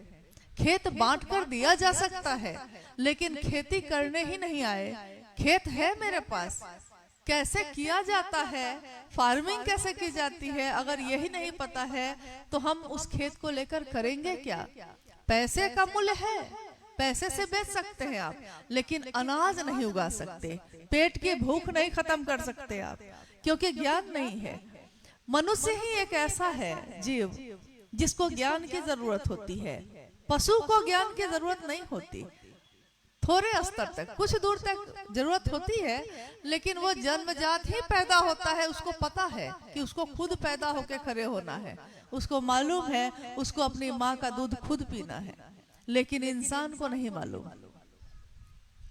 खेत बांट कर दिया जा सकता है, लेकिन खेती करने ही नहीं आए। खेत है मेरे पास, कैसे किया जाता है, फार्मिंग कैसे की जाती है, अगर यही नहीं पता है तो हम उस खेत को लेकर करेंगे क्या। पैसे का मूल्य है, पैसे से बेच सकते हैं आप, लेकिन अनाज नहीं उगा सकते, पेट की भूख नहीं खत्म कर सकते आप, क्योंकि ज्ञान नहीं है। मनुष्य ही एक ऐसा है जीव जिसको ज्ञान की जरूरत होती है। पशु को ज्ञान की जरूरत नहीं होती, थोड़े स्तर तक, कुछ दूर तक जरूरत होती है, लेकिन वो जन्मजात ही पैदा होता है। उसको पता है कि उसको खुद पैदा होकर खड़े होना है, उसको मालूम है उसको अपनी माँ का दूध खुद पीना है, लेकिन इंसान को नहीं मालूम।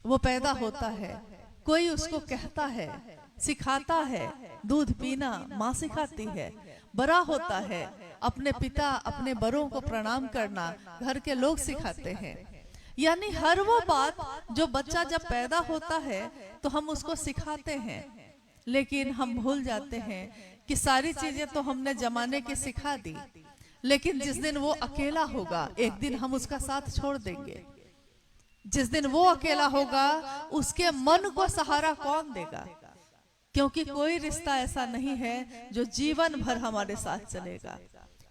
वो पैदा होता है, कोई उसको कहता है, सिखाता है, दूध पीना माँ सिखाती है। बड़ा होता है, अपने पिता अपने बड़ों को प्रणाम करना घर के लोग सिखाते हैं। यानी हर वो बात जो बच्चा जब पैदा होता है तो हम उसको सिखाते हैं, लेकिन हम भूल जाते हैं कि सारी चीजें तो हमने जमाने की सिखा दी, लेकिन जिस दिन वो अकेला होगा एक दिन हम उसका साथ छोड़ देंगे। जिस दिन वो अकेला होगा उसके मन को सहारा कौन देगा, क्योंकि कोई रिश्ता ऐसा नहीं है जो जीवन भर हमारे साथ चलेगा।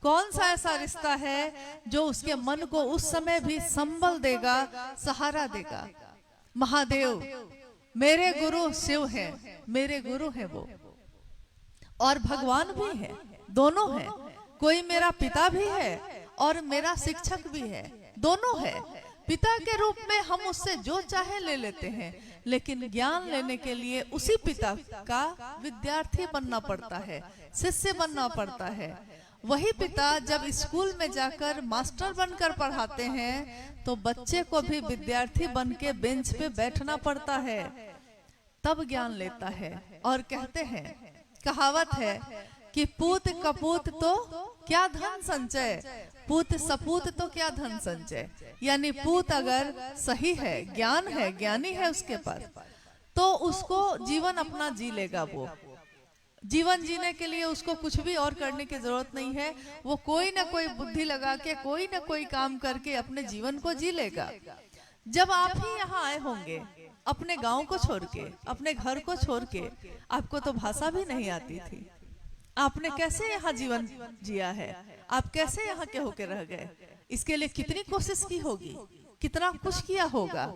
कौन सा ऐसा रिश्ता है जो उसके मन को उस समय भी संबल देगा, सहारा देगा। महादेव मेरे गुरु शिव हैं, मेरे गुरु हैं वो, और भगवान भी है, दोनों हैं। कोई मेरा पिता भी है और मेरा शिक्षक भी है, दोनों है। पिता के रूप में हम उससे जो चाहे ले लेते हैं, लेकिन ज्ञान लेने के लिए उसी पिता का विद्यार्थी बनना पड़ता है, शिष्य बनना पड़ता है। वही पिता जब स्कूल में जाकर मास्टर बनकर पढ़ाते हैं तो बच्चे को भी विद्यार्थी बन के बेंच पे बैठना पड़ता है, तब ज्ञान लेता है। और कहते हैं, कहावत है कि पूत कपूत तो क्या धन संचय, पूत सपूत तो क्या धन संचय। यानी पूत अगर सही है, ज्ञान है, ज्ञानी है उसके पास, तो उसको जीवन अपना जी लेगा। वो जीवन जीने के लिए उसको कुछ भी और करने की जरूरत नहीं है। वो कोई ना कोई बुद्धि लगा के, कोई ना कोई काम करके अपने जीवन को जी लेगा। जब आप ही यहाँ आए होंगे अपने गांव को छोड़ के, अपने घर को छोड़ के, आपको तो भाषा भी नहीं आती थी, आपने कैसे यहाँ जीवन जिया है, आप कैसे यहाँ के होके रह गए। इसके लिए कितनी कोशिश की होगी, कितना कुछ किया होगा,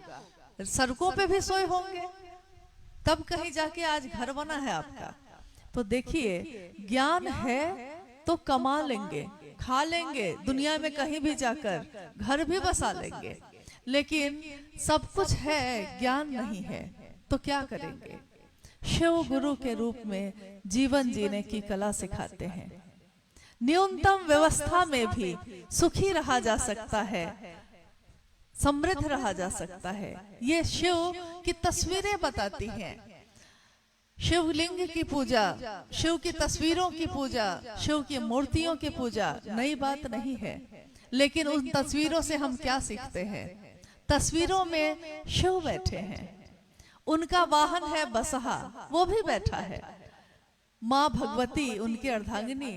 सड़कों पे भी सोए होंगे, तब कहीं जाके आज घर बना है आपका। तो देखिए, ज्ञान है तो कमा लेंगे, खा लेंगे, दुनिया में कहीं भी जाकर घर भी बसा लेंगे, लेकिन सब कुछ है, ज्ञान नहीं है तो क्या करेंगे। शिव गुरु के रूप में जीवन जीने की कला सिखाते हैं। न्यूनतम व्यवस्था में भी सुखी रहा जा सकता है, समृद्ध रहा जा सकता है। ये शिव की तस्वीरें बताती हैं। शिवलिंग की पूजा, शिव की तस्वीरों की पूजा, शिव की मूर्तियों की पूजा नई बात नहीं है, लेकिन उन तस्वीरों से हम क्या सीखते हैं? तस्वीरों में शिव बैठे हैं, उनका वाहन है बसहा, वो भी बैठा है। माँ भगवती उनकी अर्धांगिनी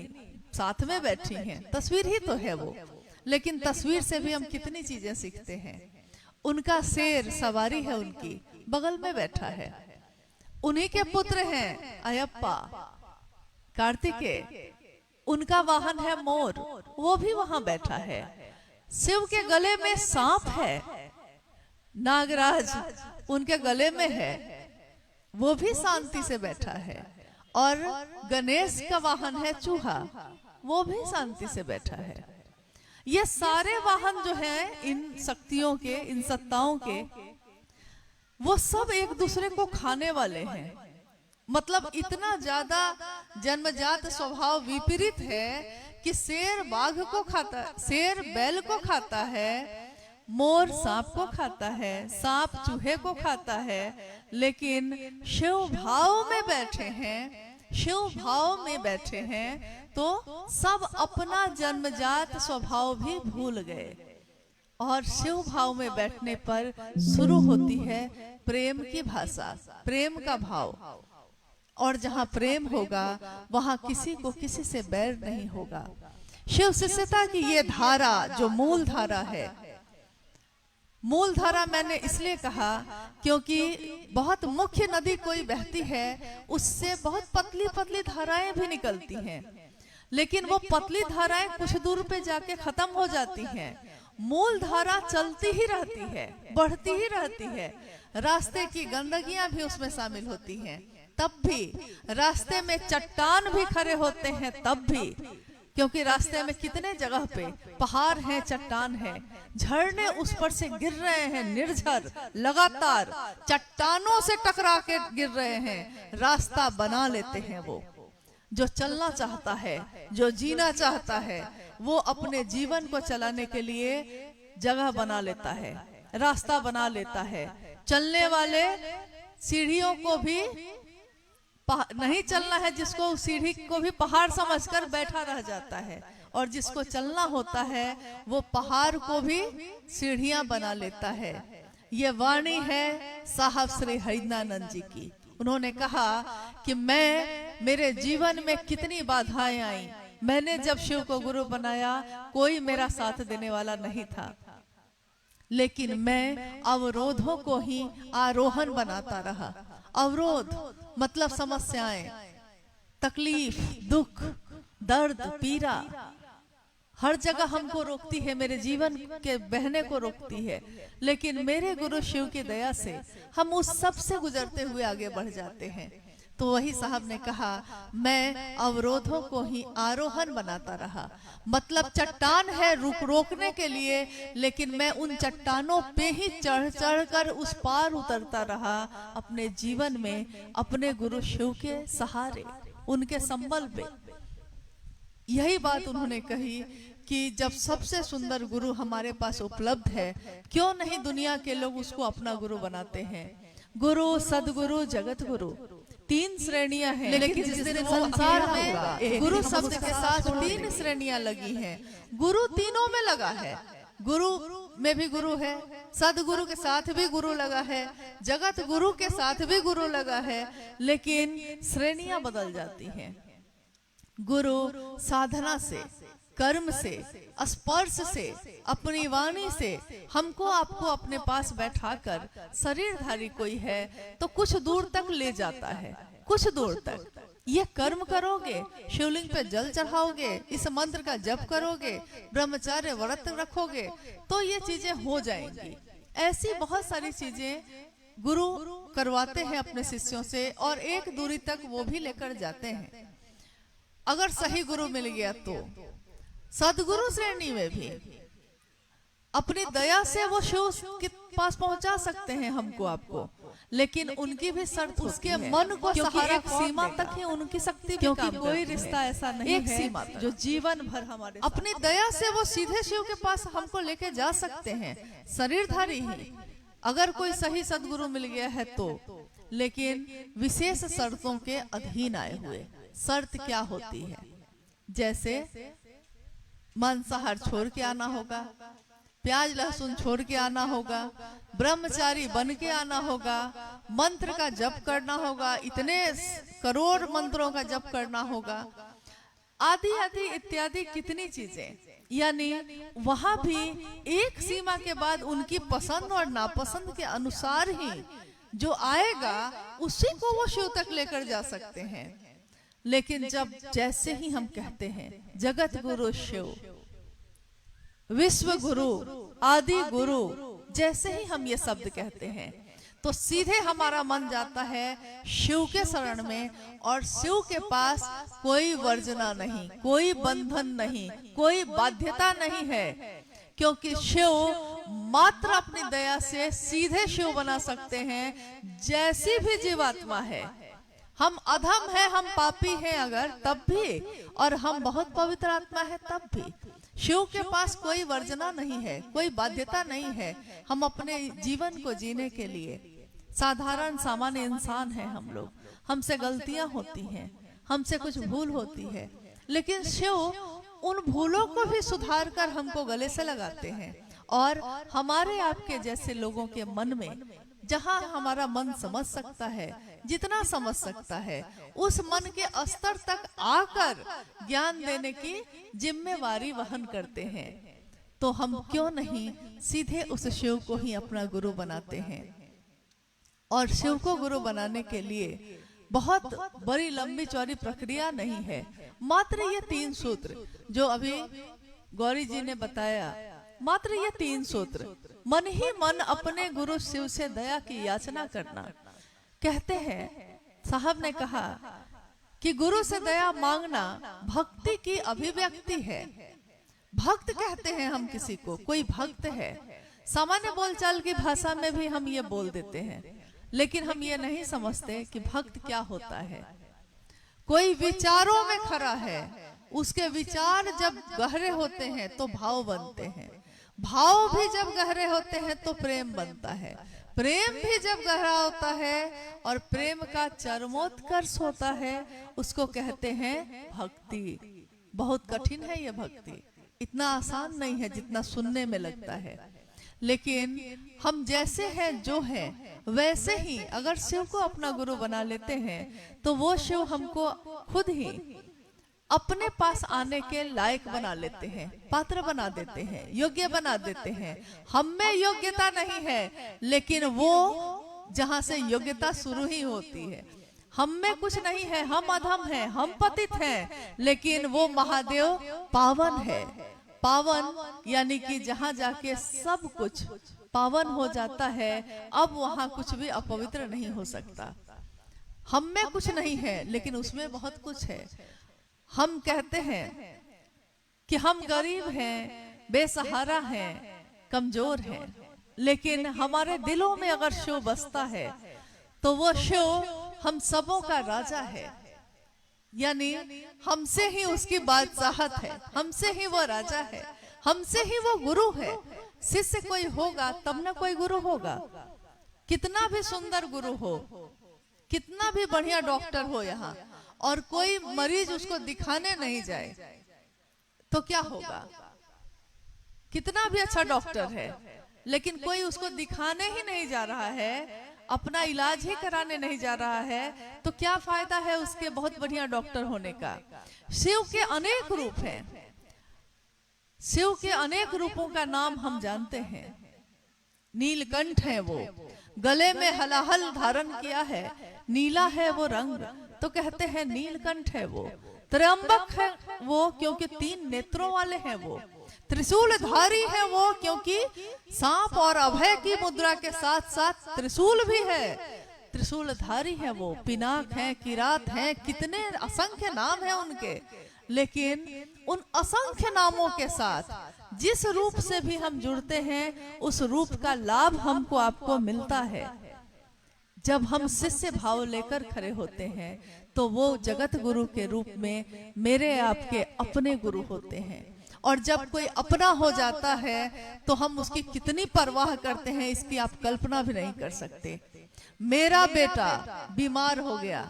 साथ में बैठी हैं, तस्वीर ही तो है वो। लेकिन तस्वीर से भी हम कितनी चीजें सीखते हैं। उनका शेर सवारी है, उनकी बगल में बैठा है। उन्हीं के पुत्र हैं अयप्पा, कार्तिकेय, उनका वाहन है मोर, वो भी वहां बैठा है। शिव के गले में सांप है, नागराज उनके गले में है, वो भी शांति से बैठा है। और गणेश का वाहन है चूहा, वो भी शांति से बैठा है। ये सारे वाहन जो हैं इन शक्तियों के, इन सत्ताओं के, वो सब एक दूसरे को खाने वाले हैं। मतलब इतना ज्यादा जन्मजात स्वभाव विपरीत है कि शेर बाघ को खाता है, शेर बैल को खाता है, मोर सांप को खाता है, सांप चूहे को खाता है। लेकिन शिव भाव में बैठे हैं, शिव भाव में बैठे हैं तो सब अपना जन्मजात स्वभाव भी भूल गए। और शिव भाव में बैठने पर शुरू होती है प्रेम की भाषा, प्रेम का भाव। और जहाँ प्रेम होगा वहाँ किसी को किसी से बैर नहीं होगा। शिव शिष्यता की ये धारा जो मूल धारा है, मूल धारा मैंने इसलिए कहा क्योंकि बहुत मुख्य नदी कोई बहती है, उससे बहुत पतली पतली धाराएं भी निकलती हैं, लेकिन वो पतली धाराएं कुछ दूर पे जाके खत्म हो जाती हैं। मूल धारा चलती ही रहती है, बढ़ती ही रहती है। रास्ते की गंदगियां भी उसमें शामिल होती हैं, तब भी रास्ते में चट्टान भी खड़े होते हैं, तब भी, क्योंकि रास्ते में कितने जगह पे पहाड़ हैं, चट्टान है, झरने उस पर से गिर रहे हैं, निर्झर लगातार चट्टानों से टकरा के गिर रहे हैं। रास्ता बना लेते हैं वो। जो चलना चाहता है, जो जीना चाहता है, वो अपने जीवन को चलाने के लिए जगह बना लेता है, रास्ता बना लेता है। चलने वाले सीढ़ियों को भी नहीं चलना है, जिसको सीढ़ी को भी पहाड़ समझकर बैठा रह जाता है, और जिसको चलना होता है वो पहाड़ को भी सीढ़ियां बना लेता है। ये वाणी है साहब श्री हरिनानंद जी की। उन्होंने कहा कि मेरे जीवन में कितनी बाधाएं आई, मैंने जब शिव को गुरु बनाया कोई मेरा साथ देने वाला नहीं था, लेकिन मैं अवरोधों को ही आरोहण बनाता रहा। अवरोध मतलब समस्याएं, तकलीफ, दुख, दर्द, पीड़ा हर जगह हमको रोकती है, मेरे जीवन के बहने को रोकती है। लेकिन मेरे गुरु शिव की दया से हम उस सब से गुजरते हुए आगे बढ़ जाते हैं। तो वही साहब ने कहा, मैं अवरोधों को ही आरोहण बनाता रहा। मतलब चट्टान है रोकने के लिए, लेकिन मैं उन चट्टानों पे ही चढ़ चढ़ कर उस पार उतरता रहा अपने जीवन में, अपने गुरु शिव के सहारे, उनके संबल पे। यही बात उन्होंने कही कि जब सबसे सुंदर गुरु हमारे पास उपलब्ध है, क्यों नहीं दुनिया के लोग उसको अपना गुरु बनाते हैं। गुरु, सदगुरु, जगत गुरु, तीन श्रेणियां हैं, लेकिन जिस दिन संसार में गुरु शब्द के साथ तीन श्रेणियां लगी हैं। गुरु तीनों में लगा है, गुरु में भी गुरु है, सदगुरु के साथ भी गुरु लगा है, जगत गुरु के साथ भी गुरु लगा है, लेकिन श्रेणियां बदल जाती हैं। गुरु साधना से, कर्म से, स्पर्श से, अपनी वाणी से हमको आपको अपने पास बैठाकर, शरीरधारी कोई है तो कुछ दूर तक ले जाता है, कुछ दूर तक। ये कर्म करोगे, शिवलिंग पे जल चढ़ाओगे, इस मंत्र का जप करोगे, ब्रह्मचार्य व्रत रखोगे, तो ये चीजें हो जाएंगी। ऐसी बहुत सारी चीजें गुरु करवाते हैं अपने शिष्यों से, और एक दूरी तक वो भी लेकर जाते हैं। अगर सही गुरु मिल गया तो सदगुरु श्रेणी में भी, अपनी दया से वो शिव के पास पहुंचा सकते हैं हमको आपको, लेकिन उनकी भी शर्त उसके मन को सहारा एक सीमा तक ही उनकी शक्ति, क्योंकि कोई रिश्ता ऐसा नहीं एक है सीमा जो जीवन भर हमारे अपनी दया से वो सीधे शिव के पास हमको लेके जा सकते हैं, शरीरधारी ही, अगर कोई सही सदगुरु मिल गया है तो, लेकिन विशेष शर्तों के अधीन आए हुए। शर्त क्या होती है? जैसे मांसाहार छोड़ के आना होगा, प्याज लहसुन छोड़ के आना होगा, ब्रह्मचारी बन के आना होगा, मंत्र का जप करना होगा, इतने करोड़ मंत्रों का जप करना होगा, आदि आदि इत्यादि कितनी चीजें। यानी वहां भी एक सीमा के बाद उनकी पसंद और नापसंद के अनुसार ही जो आएगा उसी को वो शिव तक लेकर जा सकते हैं। लेकिन जब जैसे ही हम कहते हैं जगत गुरु शिव, विश्व गुरु, आदि गुरु, जैसे ही हम ये शब्द कहते हैं तो सीधे हमारा मन जाता है शिव के शरण में, और शिव के पास कोई वर्जना नहीं, कोई बंधन नहीं, कोई बाध्यता नहीं है, क्योंकि शिव मात्र अपनी दया से सीधे शिव बना सकते हैं। जैसी भी जीवात्मा है, हम अधम है, हम पापी हैं अगर तब भी, और हम बहुत पवित्र आत्मा है तब भी, शिव के पास कोई वर्जना नहीं है, कोई बाध्यता नहीं है। हम अपने जीवन को जीने के लिए साधारण सामान्य इंसान हैं हम लोग, हमसे गलतियां होती हैं, हमसे कुछ भूल होती है, लेकिन शिव उन भूलों को भी सुधार कर हमको गले से लगाते हैं। और हमारे आपके जैसे लोगों के मन में, जहां हमारा मन समझ सकता है, जितना समझ सकता है, उस मन के स्तर तक आकर ज्ञान देने की जिम्मेवारी वहन करते हैं। तो हम क्यों नहीं सीधे उस शिव को ही अपना गुरु बनाते हैं। और शिव को गुरु बनाने के लिए बहुत बड़ी लंबी चौड़ी प्रक्रिया नहीं है, मात्र ये 3 सूत्र जो अभी गौरी जी ने बताया, मात्र ये 3 सूत्र, मन ही मन अपने गुरु शिव से दया की याचना करना। कहते हैं, साहब ने कहा कि गुरु से दया मांगना भक्ति की अभिव्यक्ति है। भक्त कहते हैं हम किसी को, कोई भक्त है, सामान्य बोलचाल की भाषा में भी हम ये बोल देते हैं, लेकिन हम ये नहीं समझते कि भक्त क्या होता है। कोई विचारों में खरा है, उसके विचार जब गहरे होते हैं तो भाव बनते हैं, भाव भी जब गहरे होते हैं तो प्रेम बनता है, प्रेम भी जब गहरा होता है और प्रेम का चरमोत्कर्ष होता है, उसको कहते हैं भक्ति। बहुत कठिन है ये भक्ति, इतना आसान नहीं है जितना सुनने में लगता है। लेकिन हम जैसे हैं जो हैं वैसे ही अगर शिव को अपना गुरु बना लेते हैं तो वो शिव हमको खुद ही अपने पास आने के लायक बना लेते हैं, पात्र बना देते हैं, योग्य बना देते हैं। हम में योग्यता नहीं है, लेकिन वो जहां से योग्यता शुरू ही होती है, हम में कुछ नहीं है, हम अधम हैं, हम पतित हैं, लेकिन वो महादेव पावन है। पावन यानी कि जहां जाके सब कुछ पावन हो जाता है, अब वहां कुछ भी अपवित्र नहीं हो सकता। हम में कुछ नहीं है, लेकिन उसमें बहुत कुछ है। हम कहते हैं कि हम गरीब हैं, बेसहारा हैं, कमजोर हैं, लेकिन हमारे दिलों में अगर शिव बसता है तो वो शिव हम सबों का राजा है। यानी हमसे ही उसकी बादशाहत है, हमसे ही वो राजा है, हमसे ही वो गुरु है। शिष्य कोई होगा तब ना कोई गुरु होगा। कितना भी सुंदर गुरु हो, कितना भी बढ़िया डॉक्टर हो यहाँ, और कोई मरीज उसको दिखाने नहीं जाए तो क्या होगा? कितना भी अच्छा डॉक्टर है, लेकिन कोई उसको दिखाने ही नहीं जा रहा है, अपना इलाज ही कराने नहीं जा रहा है, तो क्या फायदा है उसके बहुत बढ़िया डॉक्टर होने का? शिव के अनेक रूप हैं, शिव के अनेक रूपों का नाम हम जानते हैं। नीलकंठ है वो, गले में हलाहल धारण किया है, नीला है वो रंग, तो कहते हैं नीलकंठ है वो। त्रयंबक है वो क्योंकि 3 नेत्रों वाले हैं वो। त्रिशूलधारी है वो क्योंकि सांप और अभय की मुद्रा के साथ साथ त्रिशूल भी है। त्रिशूलधारी है वो। पिनाक है, किरात है, कितने असंख्य नाम है उनके, लेकिन उन असंख्य नामों के साथ जिस रूप से भी हम जुड़ते हैं उस रूप का लाभ हमको आपको मिलता है। जब हम शिष्य भाव लेकर खड़े होते हैं तो वो जगत गुरु के रूप में मेरे आपके अपने गुरु होते हैं। और जब कोई अपना हो जाता है तो हम उसकी कितनी परवाह करते हैं इसकी आप कल्पना भी नहीं कर सकते। मेरा बेटा बीमार हो गया,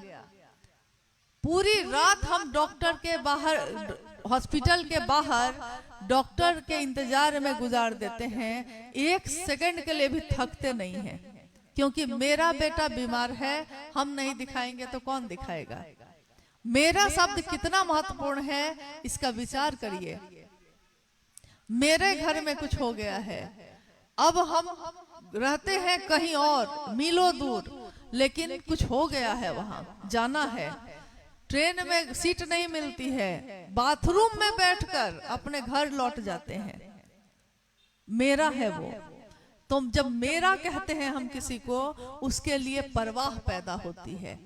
पूरी रात हम डॉक्टर के बाहर, हॉस्पिटल के बाहर डॉक्टर के इंतजार में गुजार देते हैं, एक सेकंड के लिए भी थकते नहीं हैं, क्योंकि मेरा बेटा बीमार है, हम नहीं दिखाएंगे तो कौन दिखाएगा। मेरा शब्द कितना महत्वपूर्ण है इसका विचार करिए। मेरे घर में कुछ हो गया है, अब हम रहते हैं कहीं और मीलों दूर, लेकिन कुछ हो गया है, वहां जाना है, ट्रेन में सीट नहीं मिलती है, बाथरूम में बैठकर अपने घर लौट जाते हैं। मेरा है वो। तो जब मेरा कहते हैं हम किसी को, उसके लिए परवाह पैदा होती है।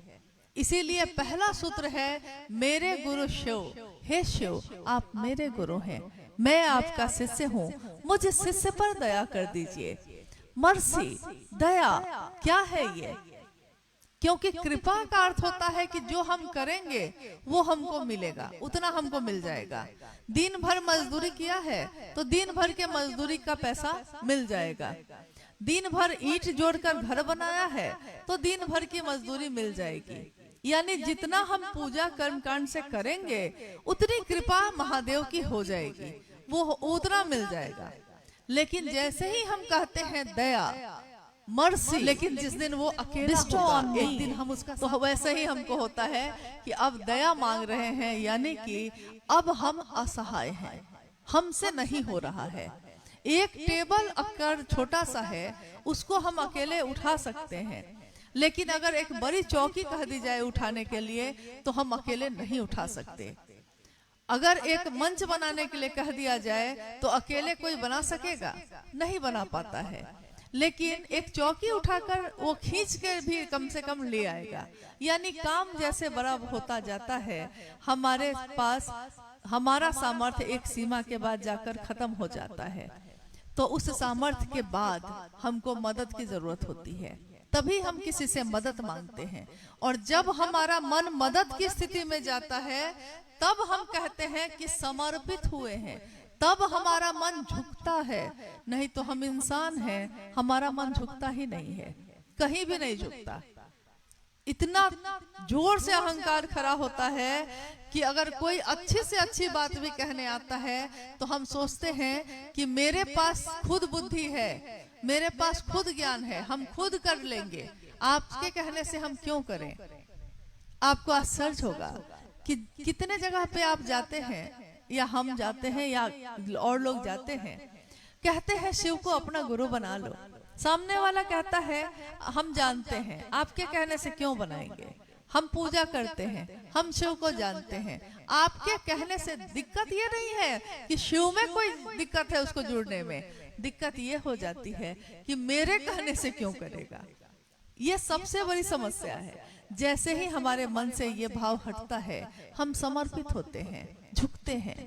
इसीलिए पहला सूत्र है मेरे गुरु शिव, हे शिव आप मेरे गुरु हैं, मैं आपका शिष्य हूँ, मुझे शिष्य पर दया कर दीजिए। मर्सी, दया क्या है ये? क्योंकि कृपा का अर्थ होता है कि जो हम करेंगे वो हमको मिलेगा, उतना हमको मिल जाएगा। दिन भर मजदूरी किया है तो दिन भर के मजदूरी का पैसा मिल जाएगा। दिन भर ईंट जोड़कर घर बनाया है तो दिन भर की मजदूरी मिल जाएगी। यानी जितना हम पूजा कर्मकांड से करेंगे उतनी कृपा महादेव की हो जाएगी, वो उतना मिल जाएगा। लेकिन जैसे ही हम कहते हैं दया, मर्सी, लेकिन जिस दिन वो अकेला होगा, एक दिन हम उसका, तो वैसे ही हमको होता है कि अब दया मांग रहे हैं, यानी कि अब हम असहाय हैं, हमसे नहीं हो रहा है। एक टेबल अगर छोटा सा है उसको हम अकेले उठा सकते हैं, लेकिन अगर एक बड़ी चौकी कह दी जाए उठाने के लिए तो हम अकेले नहीं उठा सकते। अगर एक मंच बनाने के लिए कह दिया जाए तो अकेले कोई बना सकेगा? नहीं बना पाता है। लेकिन एक चौकी उठाकर वो खींच के भी कम से कम ले आएगा। यानी काम जैसे बड़ा होता जाता है, हमारे पास हमारा सामर्थ्य एक सीमा के बाद जाकर खत्म हो जाता है। तो उस सामर्थ्य के बाद हमको मदद की जरूरत होती है, तभी हम किसी से मदद मांगते हैं। और जब हमारा मन मदद की स्थिति में जाता है तब हम कहते हैं कि समर्पित हुए हैं, तब हमारा मन झुकता है। नहीं तो हम इंसान हैं, हमारा मन झुकता ही नहीं है, कहीं भी नहीं झुकता। इतना जोर से अहंकार खड़ा होता है कि अगर कोई अच्छी से अच्छी बात भी कहने आता है तो हम सोचते हैं कि मेरे पास खुद बुद्धि है, मेरे पास खुद ज्ञान है, हम खुद कर लेंगे, आपके कहने से हम क्यों करें। आपको आश्चर्य होगा कि कितने जगह पे आप जाते हैं, या हम जाते हैं या और लोग जाते हैं, कहते हैं शिव को अपना गुरु बना लो। सामने वाला कहता है हम जानते हैं, आपके कहने से क्यों बनाएंगे, हम पूजा करते हैं, हम शिव को जानते हैं, आपके कहने से दिक्कत ये नहीं है कि शिव में कोई दिक्कत है उसको जुड़ने में, दिक्कत ये हो जाती है कि मेरे कहने से क्यों करेगा। ये सबसे बड़ी समस्या है। जैसे ही हमारे मन से ये भाव हटता है हम समर्पित होते हैं, झुकते हैं।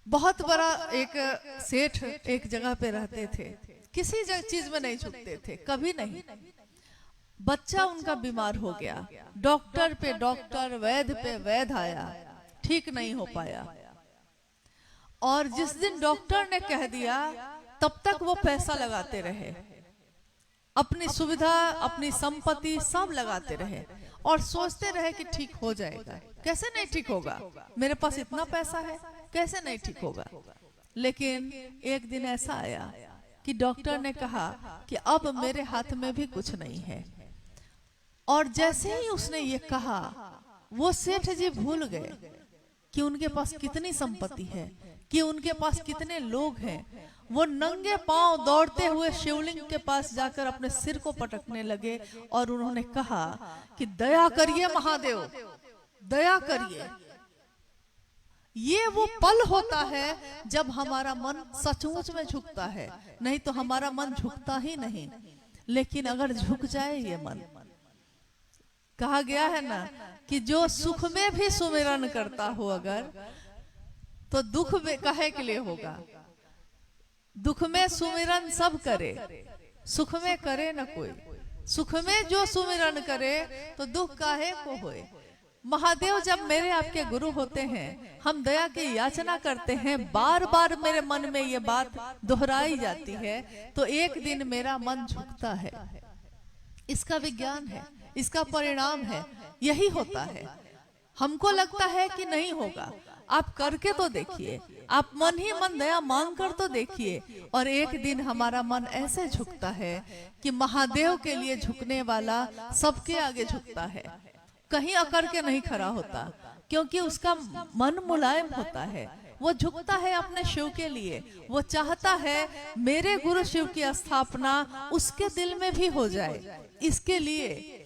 बहुत बड़ा एक सेठ एक जगह पे रहते थे, किसी चीज में नहीं झुकते थे, कभी नहीं। बच्चा उनका बीमार हो गया, डॉक्टर पे डॉक्टर, वैद्य पे वैद्य आया, ठीक नहीं हो पाया। और जिस दिन डॉक्टर ने कह दिया तब तक वो पैसा लगाते रहे, अपनी सुविधा, अपनी संपत्ति सब लगाते रहे और सोचते रहे कि ठीक हो जाएगा। कैसे नहीं ठीक होगा, मेरे पास इतना पैसा है, कैसे नहीं ठीक होगा। लेकिन एक दिन ऐसा आया कि डॉक्टर ने कहा कि अब मेरे हाथ में भी कुछ नहीं है। और जैसे ही उसने ये कहा वो सेठ जी भूल गए कि उनके पास कितनी संपत्ति है, कि उनके पास कितने लोग हैं। वो नंगे पांव दौड़ते हुए शिवलिंग के पास जाकर अपने सिर को पटकने लगे और उन्होंने कहा कि दया करिए महादेव, दया करिए। ये वो पल होता है जब हमारा मन सचमुच में झुकता है, नहीं तो हमारा मन झुकता ही नहीं। लेकिन अगर झुक जाए ये मन, कहा गया है ना कि जो सुख में भी सुमिरन करता हो अगर, तो दुख में काहे के लिए होगा? दुख में सुमिरन सब करे, सुख में करे न कोई। सुख में जो सुमिरन करे तो दुख काहे को होए। महादेव जब मेरे आपके गुरु होते हैं, हम दया की याचना करते हैं, बार बार मेरे मन में ये बात दोहराई जाती है, तो एक दिन मेरा मन झुकता है। इसका विज्ञान है, इसका परिणाम है, यही होता है। हमको लगता है कि नहीं होगा, आप करके तो देखिए, आप मन ही मन दया मांग कर तो देखिए, और एक दिन हमारा मन ऐसे झुकता है कि महादेव के लिए झुकने वाला सबके आगे झुकता है, कहीं अकर के नहीं खड़ा होता, क्योंकि उसका मन मुलायम होता है। वो झुकता है अपने शिव के लिए, वो चाहता है मेरे गुरु शिव की स्थापना उसके दिल में भी हो जाए। इसके लिए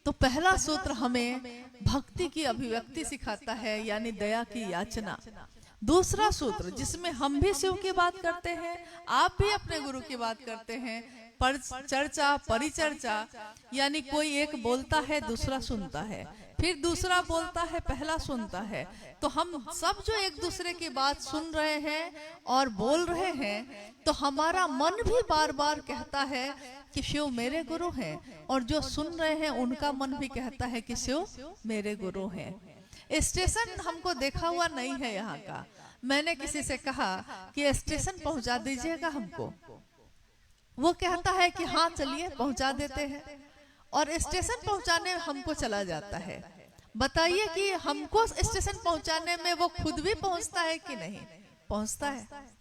तो पहला सूत्र हमें भक्ति की अभिव्यक्ति सिखाता है, यानी दया की याचना। दूसरा सूत्र जिसमें हम भी शिव की बात करते हैं, आप भी अपने गुरु की बात करते हैं, पर चर्चा परिचर्चा, यानी कोई एक बोलता है दूसरा सुनता है, फिर दूसरा बोलता है पहला सुनता है। तो हम सब जो एक दूसरे की बात सुन रहे हैं और बोल रहे हैं, तो हमारा मन भी बार बार कहता है कि शिव मेरे गुरु हैं, और जो सुन रहे हैं उनका मन भी कहता है कि शिव मेरे गुरु हैं। स्टेशन हमको देखा हुआ नहीं है यहाँ का। मैंने किसी से कहा कि स्टेशन पहुंचा दीजिएगा हमको, वो कहता है कि हाँ चलिए पहुंचा देते हैं, और स्टेशन पहुंचाने हमको चला जाता है। बताइए कि हमको स्टेशन पहुंचाने में वो खुद भी पहुंचता है कि नहीं पहुंचता है।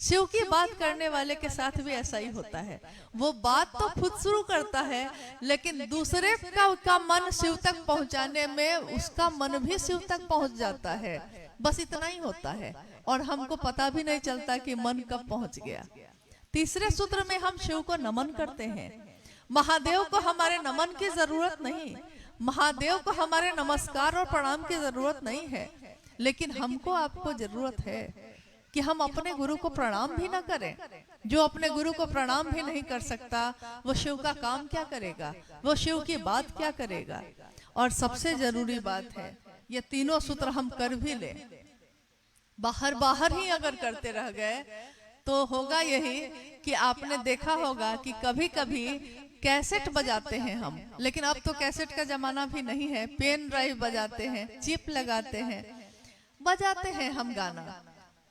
शिव की बात करने वाले के साथ भी ऐसा ही होता है, वो बात तो खुद शुरू करता है, लेकिन दूसरे का मन शिव तक पहुंचाने में उसका मन भी शिव तक पहुंच जाता है। बस इतना ही होता है, और हमको पता भी नहीं चलता कि मन कब पहुंच गया। तीसरे सूत्र में हम शिव को नमन करते हैं। महादेव को हमारे नमन की जरूरत नहीं, महादेव को हमारे नमस्कार और प्रणाम की जरूरत नहीं है, लेकिन हमको आपको जरूरत है कि हम अपने गुरु को प्रणाम भी ना करें। जो अपने गुरु को प्रणाम भी नहीं कर सकता, वो शिव का काम क्या करेगा, वो शिव की बात क्या करेगा। और सबसे जरूरी बात है, ये तीनों सूत्र हम कर भी ले, बाहर बाहर ही अगर करते रह गए तो होगा यही कि आपने देखा होगा कि कभी कभी कैसेट बजाते हैं हम, लेकिन अब तो कैसेट का जमाना भी नहीं है, पेन ड्राइव बजाते हैं, चिप लगाते हैं, बजाते हैं हम गाना।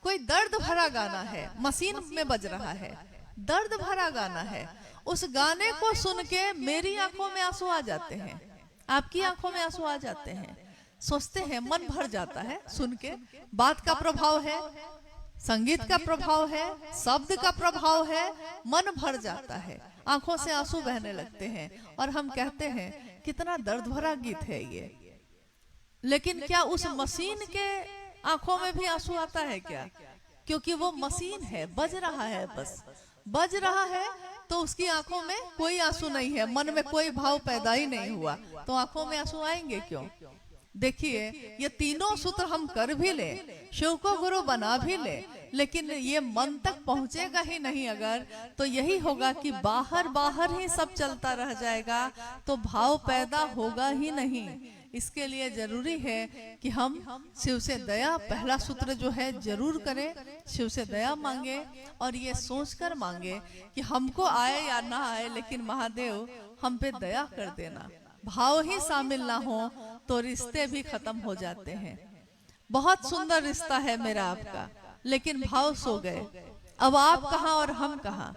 कोई दर्द भरा गाना है, मशीन में बज रहा है, दर्द भरा गाना है, उस गाने को सुन के मेरी आंखों में आंसू आ जाते हैं, आपकी आंखों में आंसू आ जाते हैं, सोचते हैं, मन भर जाता है सुन के। बात का प्रभाव है, संगीत का प्रभाव है, शब्द का प्रभाव है, मन भर जाता है, आंखों से आंसू बहने लगते हैं, और हम कहते हैं कितना दर्द भरा गीत है ये। लेकिन क्या उस मशीन के आंखों में भी आंसू आता है क्या? क्योंकि वो मशीन है, बज रहा है, बस बज रहा है, तो उसकी आंखों में कोई आंसू नहीं है, मन में कोई भाव पैदा ही नहीं हुआ, तो आंखों में आंसू आएंगे क्यों? देखिए, ये तीनों सूत्र हम कर भी ले, शिव को गुरु बना भी ले, लेकिन ये मन तक पहुंचेगा ही नहीं अगर, तो यही होगा कि बाहर बाहर ही सब चलता रह जाएगा, तो भाव पैदा होगा ही नहीं। इसके लिए जरूरी है कि हम शिव से दया, पहला सूत्र जो है जरूर करें, शिव से दया मांगे, और ये सोचकर मांगे कि हमको आए या ना आए, लेकिन महादेव हम पे दया कर देना। भाव ही शामिल ना हो तो रिश्ते भी खत्म हो जाते हैं। बहुत सुंदर रिश्ता है मेरा आपका, लेकिन भाव सो गए, अब आप कहाँ और हम कहाँ।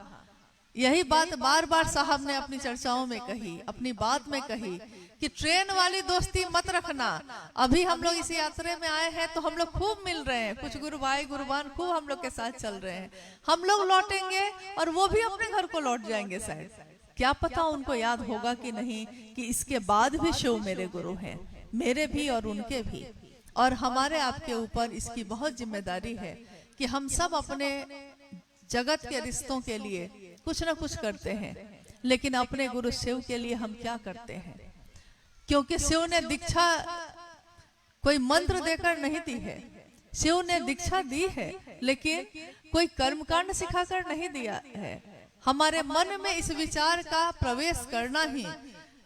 यही बात बार बार साहब ने अपनी चर्चाओं में कही, अपनी बात में कही कि ट्रेन वाली दोस्ती मत रखना। अभी हम लोग इस यात्रा में आए हैं तो हम लोग खूब मिल रहे हैं, कुछ गुरु भाई गुरुबान खूब हम लोग के साथ चल रहे हैं, हम लोग लौटेंगे और वो भी अपने घर को लौट जाएंगे शायद, क्या पता उनको याद होगा कि नहीं कि इसके बाद भी शिव मेरे गुरु हैं, मेरे भी और उनके भी। और हमारे आपके ऊपर इसकी बहुत जिम्मेदारी है कि हम सब अपने जगत के रिश्तों के लिए कुछ ना कुछ करते हैं, लेकिन अपने गुरु शिव के लिए हम क्या करते हैं? क्योंकि शिव ने दीक्षा कोई मंत्र देकर नहीं दी है, शिव ने दीक्षा दी है, लेकिन कोई कर्मकांड सिखाकर नहीं दिया है। हमारे मन में इस विचार का प्रवेश करना ही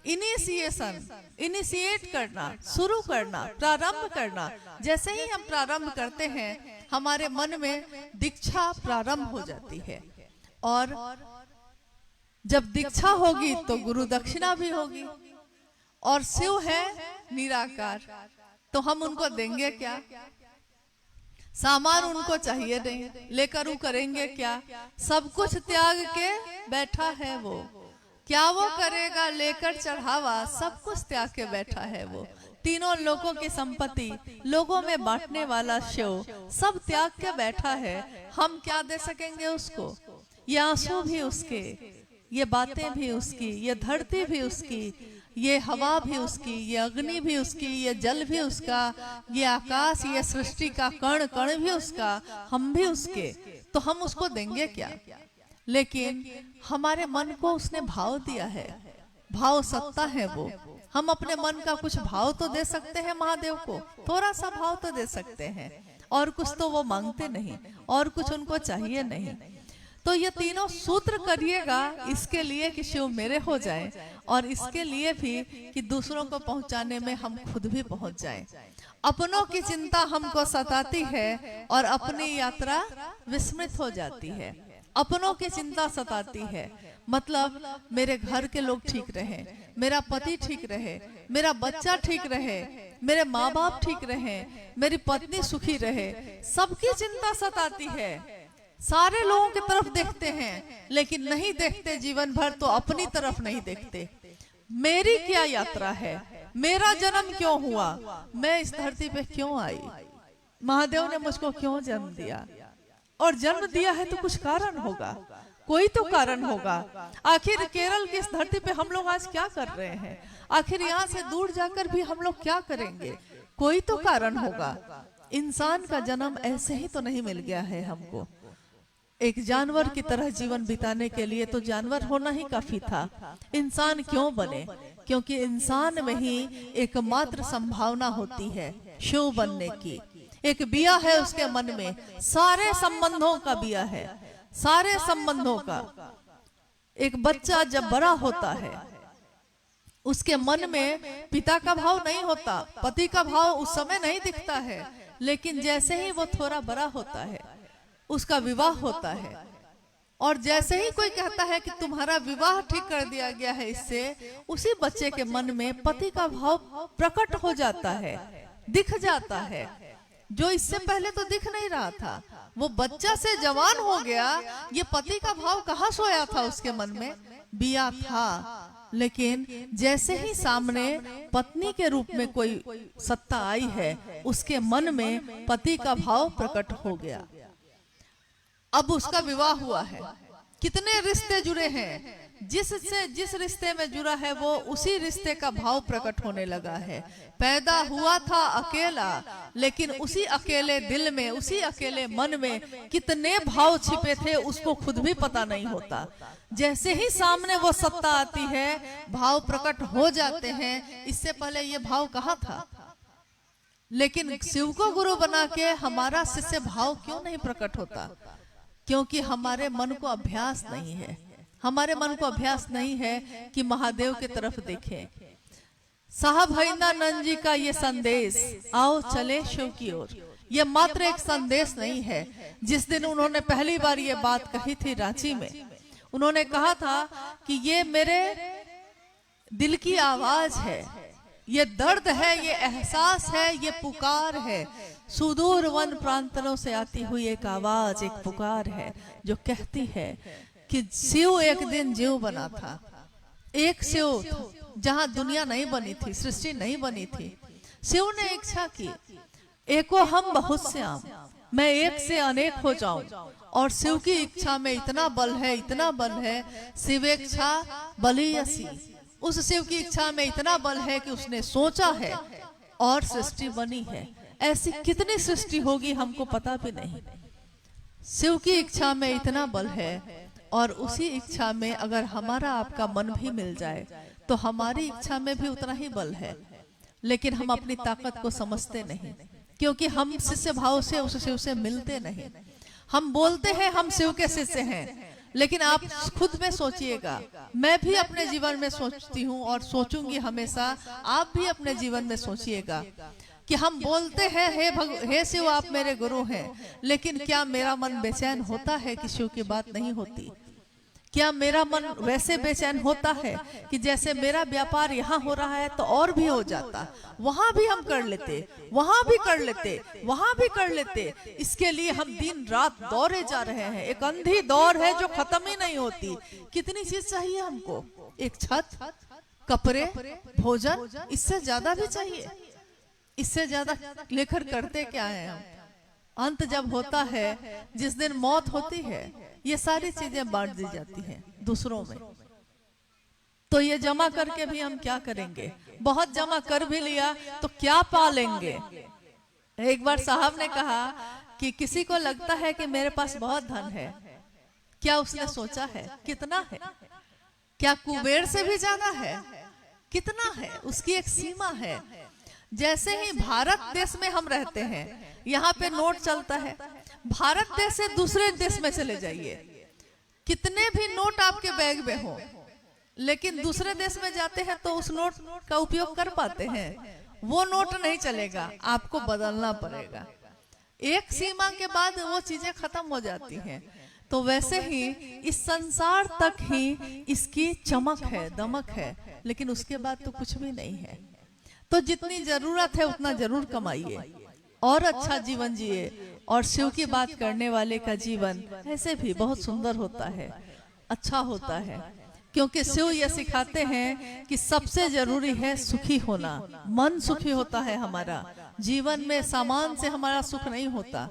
इनिशिएट करना, शुरू करना, प्रारंभ करना। जैसे ही हम प्रारंभ करते हैं हमारे मन में दीक्षा प्रारंभ हो जाती है, और जब दीक्षा होगी तो गुरु दक्षिणा भी होगी। और शिव है निराकार, तो हम उनको देंगे क्या? सामान उनको चाहिए नहीं, लेकर वो करेंगे क्या? सब कुछ त्याग के बैठा है वो, क्या वो करेगा? लेकर चढ़ावा, सब कुछ त्याग के बैठा है वो। तीनों लोगों की संपत्ति लोगों में बांटने वाला शिव सब त्याग के बैठा है। हम क्या दे सकेंगे उसको? ये आंसू भी उसके, ये बातें भी उसकी, ये धरती भी उसकी, ये हवा भी उसकी, ये अग्नि भी उसकी, ये जल भी उसका, ये आकाश, ये सृष्टि का कण कण भी उसका, हम भी उसके। तो हम उसको देंगे क्या? लेकिन हमारे मन को उसने भाव दिया है, भाव सत्ता है वो। हम अपने मन का कुछ भाव तो दे सकते हैं महादेव को, थोड़ा सा भाव तो दे सकते हैं, और कुछ तो वो मांगते नहीं, और कुछ उनको चाहिए नहीं। तो ये तीनों सूत्र करिएगा इसके लिए कि शिव मेरे हो जाए, और इसके लिए भी कि दूसरों को पहुंचाने में हम खुद भी पहुंच जाएं। अपनों की चिंता हमको सताती है और अपनी यात्रा विस्मृत हो जाती है। अपनों की चिंता सताती है मतलब मेरे घर के लोग ठीक रहे, मेरा पति ठीक रहे, मेरा बच्चा ठीक रहे, मेरे माँ बाप ठीक रहे, मेरी पत्नी सुखी रहे, सबकी चिंता सताती है। सारे लोगों की तरफ देखते हैं लेकिन नहीं देखते जीवन भर, तो अपनी तरफ नहीं देखते। मेरी क्या यात्रा है? मेरा जन्म क्यों हुआ? मैं इस धरती पे क्यों आई? महादेव ने मुझको क्यों जन्म दिया? और जन्म दिया है तो कुछ कारण होगा, कोई तो कारण होगा। आखिर केरल की इस धरती पे हम लोग आज क्या कर रहे हैं? आखिर यहाँ से दूर जाकर भी हम लोग क्या करेंगे? कोई तो कारण होगा। इंसान का जन्म ऐसे ही तो नहीं मिल गया है हमको। एक जानवर की तरह जीवन बिताने के लिए तो जानवर होना ही काफी था। इंसान क्यों बने? क्योंकि इंसान में ही एकमात्र संभावना होती है शिव बनने की। एक बिया है उसके मन में, सारे संबंधों का बिया है, सारे संबंधों का। एक बच्चा जब बड़ा होता है उसके मन में पिता का भाव नहीं होता, पति का भाव उस समय नहीं दिखता है, लेकिन जैसे ही वो थोड़ा बड़ा होता है उसका विवाह होता है, और जैसे ही कोई कहता है कि तुम्हारा विवाह ठीक कर दिया गया है इससे, उसी बच्चे के मन में पति का भाव प्रकट हो जाता है, दिख जाता है, जो इससे पहले तो दिख नहीं रहा था। वो बच्चा से जवान हो गया, ये पति का भाव कहाँ सोया था उसके मन में? बिया था। लेकिन जैसे ही सामने पत्नी के रूप में कोई सत्ता आई है, उसके मन में पति का भाव प्रकट हो गया। अब उसका विवाह हुआ है। कितने रिश्ते जुड़े हैं, जिस रिश्ते में जुड़ा है वो उसी रिश्ते का भाव प्रकट होने लगा है। पैदा हुआ था अकेला, लेकिन उसी अकेले दिल में, उसी अकेले मन में कितने भाव छिपे थे उसको खुद भी पता नहीं होता। जैसे ही सामने वो सत्ता आती है भाव प्रकट हो जाते हैं। इससे पहले ये भाव कहाँ था? लेकिन शिव को गुरु बना के हमारा शिष्य भाव क्यों नहीं प्रकट होता? क्योंकि हमारे मन को अभ्यास नहीं है। हमारे मन को अभ्यास नहीं है कि महादेव की तरफ देखें। साहब हरिंदानंद जी का ये संदेश, आओ चले शिव की ओर, ये मात्र एक संदेश नहीं है। जिस दिन उन्होंने पहली बार ये बात कही थी रांची में, उन्होंने कहा था कि ये मेरे दिल की आवाज है, ये दर्द है, ये एहसास है, ये पुकार है। सुदूर वन प्रांतों से आती हुई एक आवाज, एक पुकार है जो कहती है कि शिव एक दिन जीव बना था। एक शिव जहां दुनिया नहीं बनी थी, सृष्टि नहीं बनी थी, शिव ने इच्छा की, एको हम बहुत श्याम, मैं एक से अनेक हो जाऊं। और शिव की इच्छा में इतना बल है, इतना बल है, शिवेच्छा बलियसी। उस शिव की इच्छा में इतना बल है कि उसने सोचा है और सृष्टि बनी है। ऐसी कितनी सृष्टि होगी हमको पता भी नहीं। शिव की इच्छा में इतना बल है, और उसी इच्छा में अगर हमारा आपका मन भी मिल जाए तो हमारी इच्छा में भी उतना ही बल है। लेकिन हम अपनी ताकत को समझते नहीं, क्योंकि हम शिष्य भाव से उस शिव से मिलते नहीं। हम बोलते हैं हम शिव के शिष्य हैं, लेकिन आप खुद में सोचिएगा, मैं भी अपने जीवन में सोचती हूँ और सोचूंगी हमेशा, आप भी अपने जीवन में सोचिएगा कि हम बोलते हैं हे शिव आप मेरे गुरु हैं, लेकिन क्या मेरा मन बेचैन होता है कि शिव की बात नहीं होती? क्या मेरा मन वैसे बेचैन होता है कि जैसे मेरा व्यापार यहाँ हो रहा है तो और भी हो जाता, वहां भी हम कर लेते, वहां भी कर लेते, वहां भी कर लेते। इसके लिए हम दिन रात दौड़े जा रहे हैं, एक अंधी दौड़ है जो खत्म ही नहीं होती। कितनी चीज चाहिए हमको? एक छत, कपड़े, भोजन, इससे ज्यादा भी चाहिए। इससे ज्यादा लेकर करते क्या है हम? अंत जब होता है, जिस दिन मौत होती है, ये सारी चीजें बांट दी जाती हैं दूसरों में। तो ये जमा करके भी हम क्या करेंगे? बहुत जमा कर भी लिया तो क्या पा लेंगे? एक बार साहब ने कहा कि किसी को लगता है कि मेरे पास बहुत धन है। क्या उसने सोचा है कितना है? क्या कुबेर से भी ज्यादा है? कितना है? उसकी एक सीमा है। जैसे ही भारत देश में हम रहते हैं, यहाँ पे नोट चलता है, भारत देश से दूसरे देश में चले जाइए, कितने भी नोट आपके बैग में हो, लेकिन दूसरे देश में जाते हैं तो उस नोट का उपयोग कर पाते हैं? वो नोट नहीं चलेगा, आपको बदलना पड़ेगा। एक सीमा के बाद वो चीजें खत्म हो जाती हैं। तो वैसे ही इस संसार तक ही इसकी चमक है, दमक है, लेकिन उसके बाद तो कुछ भी नहीं है। तो जितनी जरूरत है उतना जरूर कमाइए और अच्छा जीवन जिए। और शिव की बात करने वाले का जीवन ऐसे भी बहुत सुंदर होता है, अच्छा होता है, क्योंकि शिव ये सिखाते हैं कि सबसे जरूरी है सुखी होना। मन सुखी होता है हमारा, जीवन में सामान से हमारा सुख नहीं होता।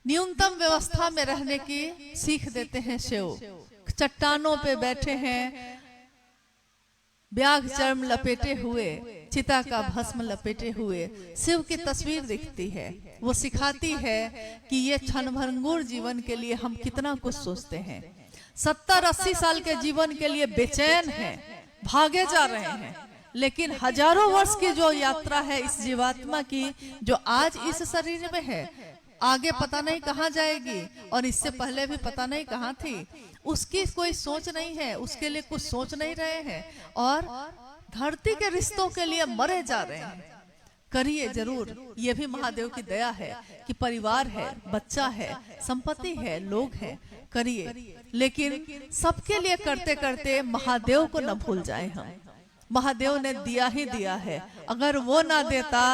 न्यूनतम व्यवस्था में रहने की सीख देते हैं शिव। चट्टानों पे बैठे हैं, ब्याग चर्म लपेटे हुए, चिता का भस्म लपेटे हुए शिव की तस्वीर दिखती है। वो सिखाती है कि ये क्षणभंगुर जीवन के लिए हम कितना कुछ सोचते हैं। 70-80 साल के जीवन के लिए बेचैन हैं, भागे जा रहे हैं, लेकिन हजारों वर्ष की जो यात्रा है इस जीवात्मा की, जो आज इस शरीर में है, आगे पता नहीं कहाँ जाएगी, और इससे पहले भी पता नहीं कहाँ थी। उसकी कोई सोच नहीं है, उसके लिए कुछ सोच नहीं रहे हैं, और धरती के रिश्तों के लिए मरे जा रहे हैं। करिए जरूर, ये भी महादेव की दया है कि परिवार है, बच्चा है, संपत्ति है, लोग हैं, करिए। लेकिन सबके लिए करते करते महादेव को न भूल जाए हम। महादेव ने दिया ही दिया है, अगर वो ना देता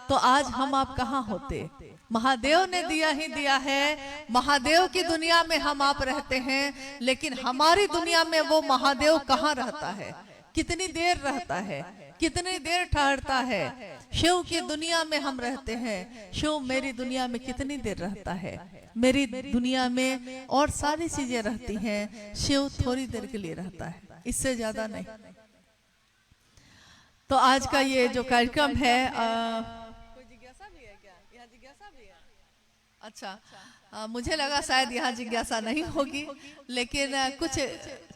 तो आज हम आप कहाँ होते? महादेव ने दिया ही दिया है। महादेव की दुनिया में हम आप रहते हैं, लेकिन हमारी दुनिया में वो महादेव कहाँ रहता है? कितनी देर रहता है? कितनी देर ठहरता है? शिव की दुनिया में हम रहते हैं, शिव मेरी दुनिया में कितनी देर रहता है? मेरी दुनिया में और सारी चीजें रहती हैं, शिव थोड़ी देर के लिए रहता है, इससे ज्यादा नहीं। तो आज का ये जो कार्यक्रम है, कोई जिज्ञासा भी है क्या? यहाँ जिज्ञासा भी है? अच्छा, मुझे लगा शायद यहाँ जिज्ञासा नहीं होगी, लेकिन कुछ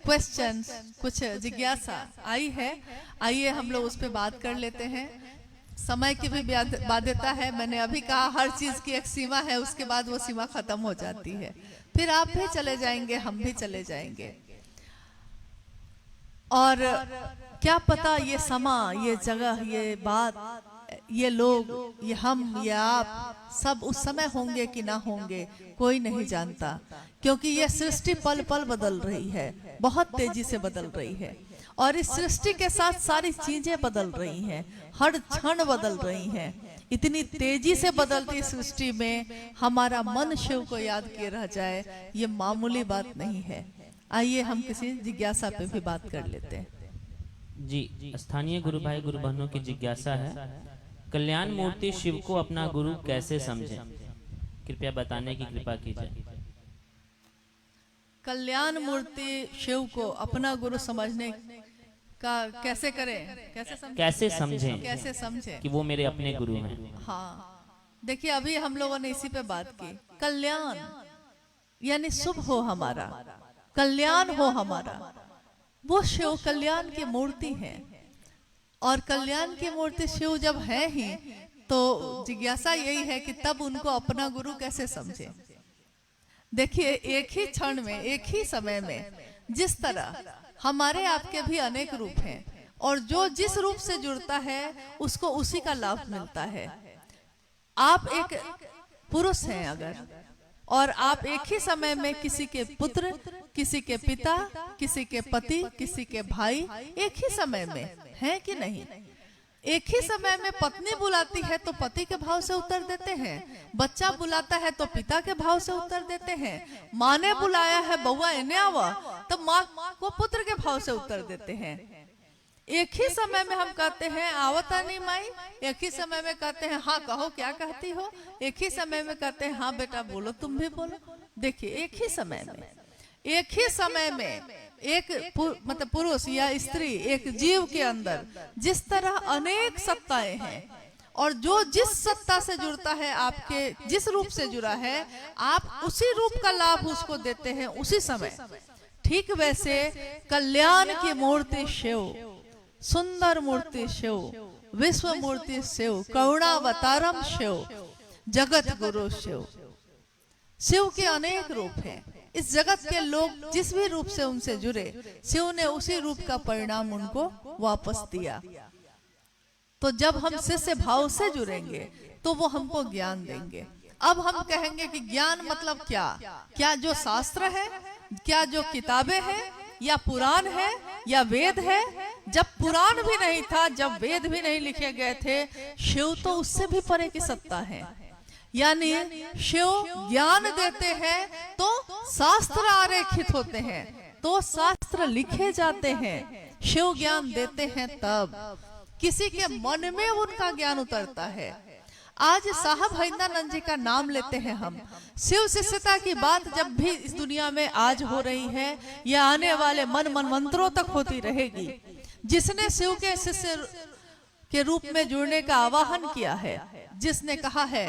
क्वेश्चंस, कुछ जिज्ञासा आई है। आइए हम लोग उस पर बात कर लेते हैं। समय की भी बाध्यता है, मैंने अभी कहा हर चीज की एक सीमा है, उसके बाद वो सीमा खत्म हो जाती है, फिर आप भी चले जाएंगे, हम भी चले जाएंगे। और क्या पता ये समा, ये जगह, ये बात, ये लोग, ये हम, ये आप सब उस समय होंगे कि ना होंगे, कोई नहीं जानता, क्योंकि ये सृष्टि पल पल बदल रही है, बहुत तेजी से बदल रही है, और इस सृष्टि के साथ सारी चीजें बदल रही हैं, हर क्षण बदल रही हैं। इतनी तेजी से बदलती सृष्टि में हमारा मन शिव को याद किए रह जाए, ये मामूली बात नहीं है। आइए हम किसी जिज्ञासा पे भी बात कर लेते हैं। जी, स्थानीय गुरु भाई गुरु बहनों की जिज्ञासा है, कल्याण मूर्ति शिव को अपना गुरु कैसे समझें? कृपया बताने की कृपा कीजिए। कल्याण मूर्ति शिव को अपना गुरु समझने का कैसे करें? कैसे समझें कि वो मेरे अपने गुरु हैं? हाँ, देखिए अभी हम लोगों ने इसी पे बात की। कल्याण यानी शुभ हो हमारा, कल्याण हो हमारा, वो शिव कल्याण की मूर्ति है। और कल्याण की मूर्ति शिव जब है ही, तो जिज्ञासा यही है कि तब उनको अपना गुरु कैसे समझे। देखिए, एक ही क्षण में, एक ही समय में, जिस तरह हमारे आपके भी अनेक रूप हैं, और जो जिस रूप से जुड़ता है उसको उसी का लाभ मिलता है। आप एक पुरुष हैं अगर, और आप एक ही समय में किसी के पुत्र, किसी के पिता, किसी के पति, किसी के भाई, एक ही समय में हैं कि नहीं? एक ही समय में पत्नी बुलाती है तो पति के भाव से उत्तर देते हैं, बच्चा बुलाता है तो पिता के भाव से उत्तर देते हैं, माँ ने बुलाया है बउआ इन्हें आवा, तो माँ को पुत्र के भाव से उत्तर देते हैं। एक ही समय में हम कहते हैं आवता नहीं माई, एक ही समय में कहते हैं हाँ कहो क्या कहती हो, एक ही समय में कहते हैं हाँ बेटा बोलो तुम भी बोलो। देखिए, एक ही समय में, एक ही समय में एक मतलब पुरुष या स्त्री, एक जीव के अंदर जिस तरह अनेक सत्ताएं हैं, और जो जिस सत्ता से जुड़ता है, आपके जिस रूप से जुड़ा है, आप उसी रूप का लाभ उसको देते हैं उसी समय। ठीक वैसे कल्याण की मूर्ति शिव, सुंदर मूर्ति शिव, विश्व मूर्ति शिव, करुणावतारम शिव, जगत गुरु शिव। शिव के अनेक रूप हैं। इस जगत के लोग जिस भी रूप से उनसे जुड़े, शिव ने उसी रूप का परिणाम उनको वापस दिया। तो जब हम शिष्य भाव से जुड़ेंगे तो वो हमको ज्ञान देंगे। अब हम कहेंगे कि ज्ञान मतलब क्या? क्या जो शास्त्र है, क्या जो किताबें हैं, या पुराण है, या वेद है? जब पुराण भी नहीं था, जब वेद भी नहीं लिखे गए थे, शिव तो उससे भी परे की सत्ता है। यानी शिव ज्ञान देते हैं तो शास्त्र आरेखित होते हैं, तो शास्त्र लिखे जाते हैं। शिव ज्ञान देते हैं तब किसी के मन में उनका ज्ञान उतरता है। आज साहब हरिंद्रानंद जी का नाम लेते हैं हम। शिव शिष्यता की बात जब भी इस दुनिया में आज हो रही है, या आने वाले मनमंत्रों तक होती रहेगी, जिसने शिव के शिष्य के रूप में जुड़ने का आवाहन किया है, जिसने कहा है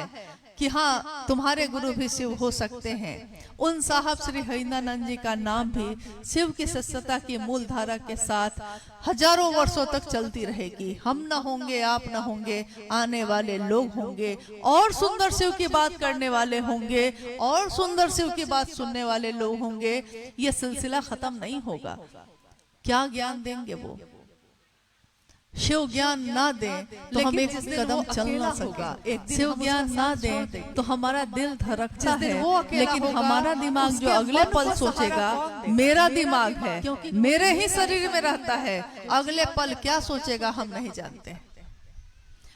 कि हाँ तुम्हारे गुरु भी शिव हो सकते हैं, उन साहब श्री हरिंद्रानंद जी का नाम भी शिव की शिष्यता की मूल धारा के साथ हजारों वर्षों तक चलती रहेगी। हम न होंगे, आप न होंगे, आने वाले लोग होंगे, और सुंदर शिव की बात करने वाले होंगे, और सुंदर शिव की बात सुनने वाले लोग होंगे। ये सिलसिला खत्म नहीं होगा। क्या ज्ञान देंगे वो? शिव ज्ञान ना दे तो हम एक कदम चल ना सके। शिव ज्ञान ना दे तो हमारा दिल धड़कता है, लेकिन हमारा दिमाग जो अगले पल सोचेगा, मेरा दिमाग है, मेरे ही शरीर में रहता है, अगले पल क्या सोचेगा हम नहीं जानते।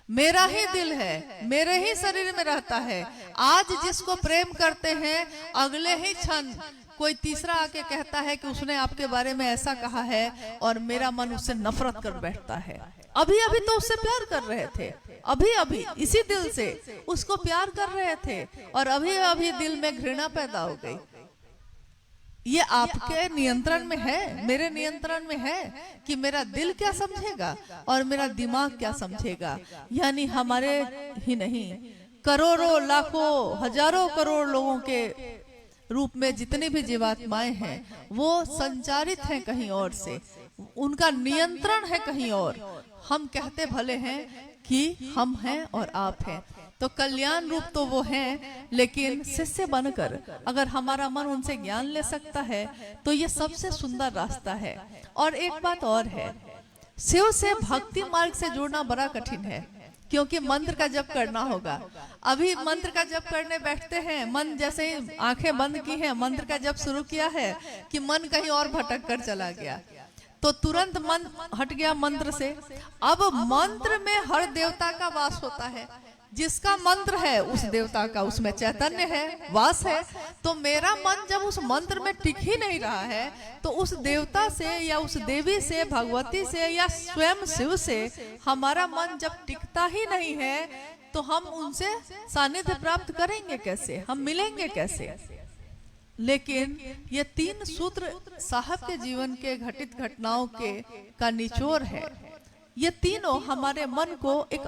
मेरा ही दिल है, मेरे ही शरीर में रहता है। आज जिसको प्रेम करते हैं, अगले ही क्षण कोई तीसरा आके कहता है कि उसने आपके बारे में ऐसा कहा है, और मेरा मन उससे नफरत कर बैठता है। अभी अभी तो उससे प्यार कर रहे थे, अभी अभी इसी दिल से उसको प्यार कर रहे थे, और अभी अभी दिल में घृणा पैदा हो गई। ये आपके नियंत्रण में है, मेरे नियंत्रण में है कि मेरा दिल क्या समझेगा और मेरा दिमाग क्या समझेगा। यानी हमारे ही नहीं, करोड़ों, लाखों, हजारों करोड़ लोगों के रूप में जितनी भी जीवात्माएं हैं, वो संचारित हैं कहीं और से, उनका नियंत्रण है कहीं और। हम कहते भले हैं कि हम हैं और आप हैं, तो कल्याण रूप तो वो हैं, लेकिन शिष्य बनकर अगर हमारा मन उनसे ज्ञान ले सकता है तो ये सबसे सुंदर रास्ता है। और एक बात और है, शिव से भक्ति मार्ग से जुड़ना बड़ा कठिन है, क्योंकि मंत्र का जप करना होगा। अभी मंत्र का जप करने बैठते हैं, मन जैसे ही आंखें बंद की हैं, मंत्र का जप शुरू किया है कि मन कहीं और भटक कर चला गया, तो तुरंत मन हट गया मंत्र से। अब मंत्र में हर देवता का वास होता है, जिसका मंत्र है उस देवता का उसमें चैतन्य है, वास है। तो मेरा मन जब उस मंत्र में टिक ही नहीं रहा है, तो उस देवता से या उस देवी से, भगवती से या स्वयं शिव से हमारा मन जब टिकता ही नहीं है, तो हम उनसे सानिध्य प्राप्त करेंगे कैसे, हम मिलेंगे कैसे? लेकिन ये तीन सूत्र साहब के जीवन के घटित घटनाओं के का निचोड़ है। ये तीनों हमारे मन को एक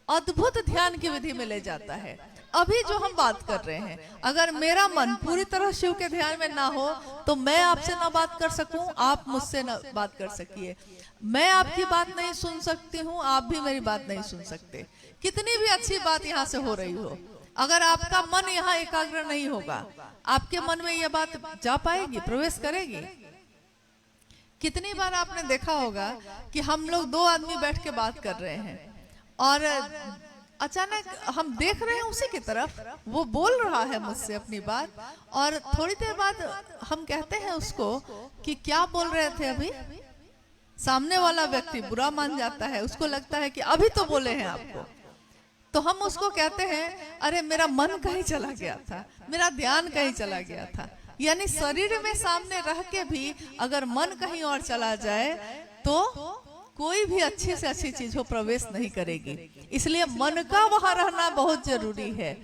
अद्भुत ध्यान की विधि में ले जाता है। अभी जो हम बात कर रहे हैं, अगर मेरा मन पूरी तरह शिव के ध्यान में ना हो, तो मैं आपसे ना बात कर सकूं, आप मुझसे ना बात कर सकिए। मैं आपकी बात नहीं सुन सकती हूँ, आप भी मेरी बात नहीं सुन सकते, कितनी भी अच्छी बात यहाँ से हो रही हो। अगर आपका मन यहाँ एकाग्र नहीं होगा, आपके मन में यह बात जा पाएगी, प्रवेश करेगी? कितनी बार आपने देखा होगा कि हम लोग दो आदमी बैठ के बात कर रहे हैं और अचानक हम देख रहे हैं उसी की तरफ, वो बोल रहा है मुझसे अपनी बात, और थोड़ी देर बाद हम कहते हैं उसको कि क्या बोल रहे थे अभी। सामने वाला व्यक्ति बुरा मान जाता है, उसको लगता है कि अभी तो बोले हैं आपको, तो हम उसको कहते हैं अरे मेरा मन कहीं चला गया था, मेरा ध्यान कहीं चला गया था। यानी शरीर में सामने रह के भी अगर मन कहीं और चला जाए तो कोई भी अच्छी से अच्छी चीज हो प्रवेश नहीं करेगी। इसलिए मन का वहां रहना बहुत जरूरी है।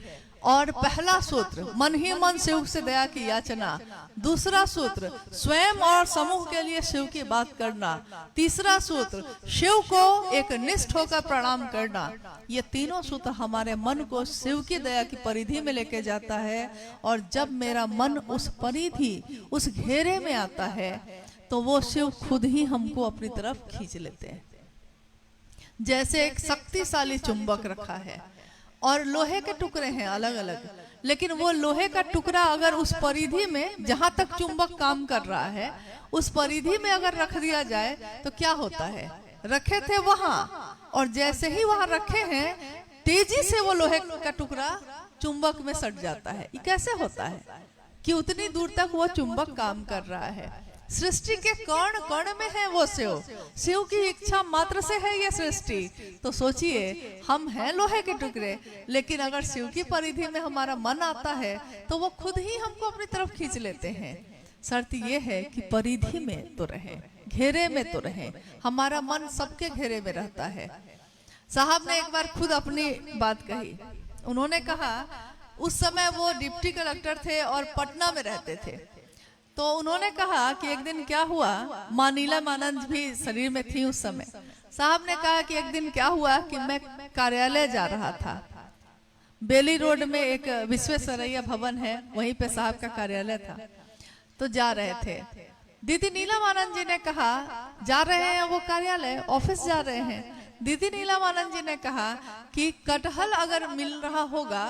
और पहला सूत्र, मन ही मन शिव से दया की याचना। दूसरा सूत्र, स्वयं और समूह के लिए शिव की बात करना। तीसरा सूत्र, शिव को एक निष्ठ होकर प्रणाम करना। ये तीनों सूत्र हमारे मन को शिव की दया की परिधि में लेके जाता है। और जब मेरा मन उस परिधि, उस घेरे में आता है, तो वो शिव खुद ही हमको अपनी तरफ खींच लेते हैं। जैसे एक शक्तिशाली चुंबक रखा है और लोहे के टुकड़े हैं अलग अलग, लेकिन वो लोहे का टुकड़ा अगर उस परिधि में, जहां तक चुंबक काम कर रहा है, उस परिधि में अगर रख दिया जाए तो क्या होता है? रखे थे वहां, और जैसे ही वहां रखे हैं, तेजी से वो लोहे का टुकड़ा चुंबक में सट जाता है। ये कैसे होता है कि उतनी दूर तक वो चुंबक काम कर रहा है? सृष्टि के कण कण में है वो शिव। शिव की इच्छा मात्र से है ये सृष्टि। तो सोचिए, हम हैं लोहे के टुकड़े, लेकिन अगर शिव की परिधि में हमारा मन आता है तो वो खुद ही हमको अपनी तरफ खींच लेते हैं। शर्त ये है कि परिधि में तो रहे, घेरे में तो रहे। हमारा मन सबके घेरे में रहता है। साहब ने एक बार खुद अपनी बात कही। उन्होंने कहा, उस समय वो डिप्टी कलेक्टर थे और पटना में रहते थे। तो उन्होंने कहा कि एक दिन क्या हुआ, माँ नीलमानंद भी शरीर में थी उस समय। साहब ने कहा कि एक दिन क्या हुआ कि मैं कार्यालय जा रहा था। बेली रोड में एक विश्वेश्वरैया भवन है, वहीं पे साहब का कार्यालय था। तो जा रहे थे। दीदी नीलमानंद जी ने कहा, जा रहे हैं वो कार्यालय, ऑफिस जा रहे हैं। दीदी नीलमानंद जी ने कहा कि कटहल अगर मिल रहा होगा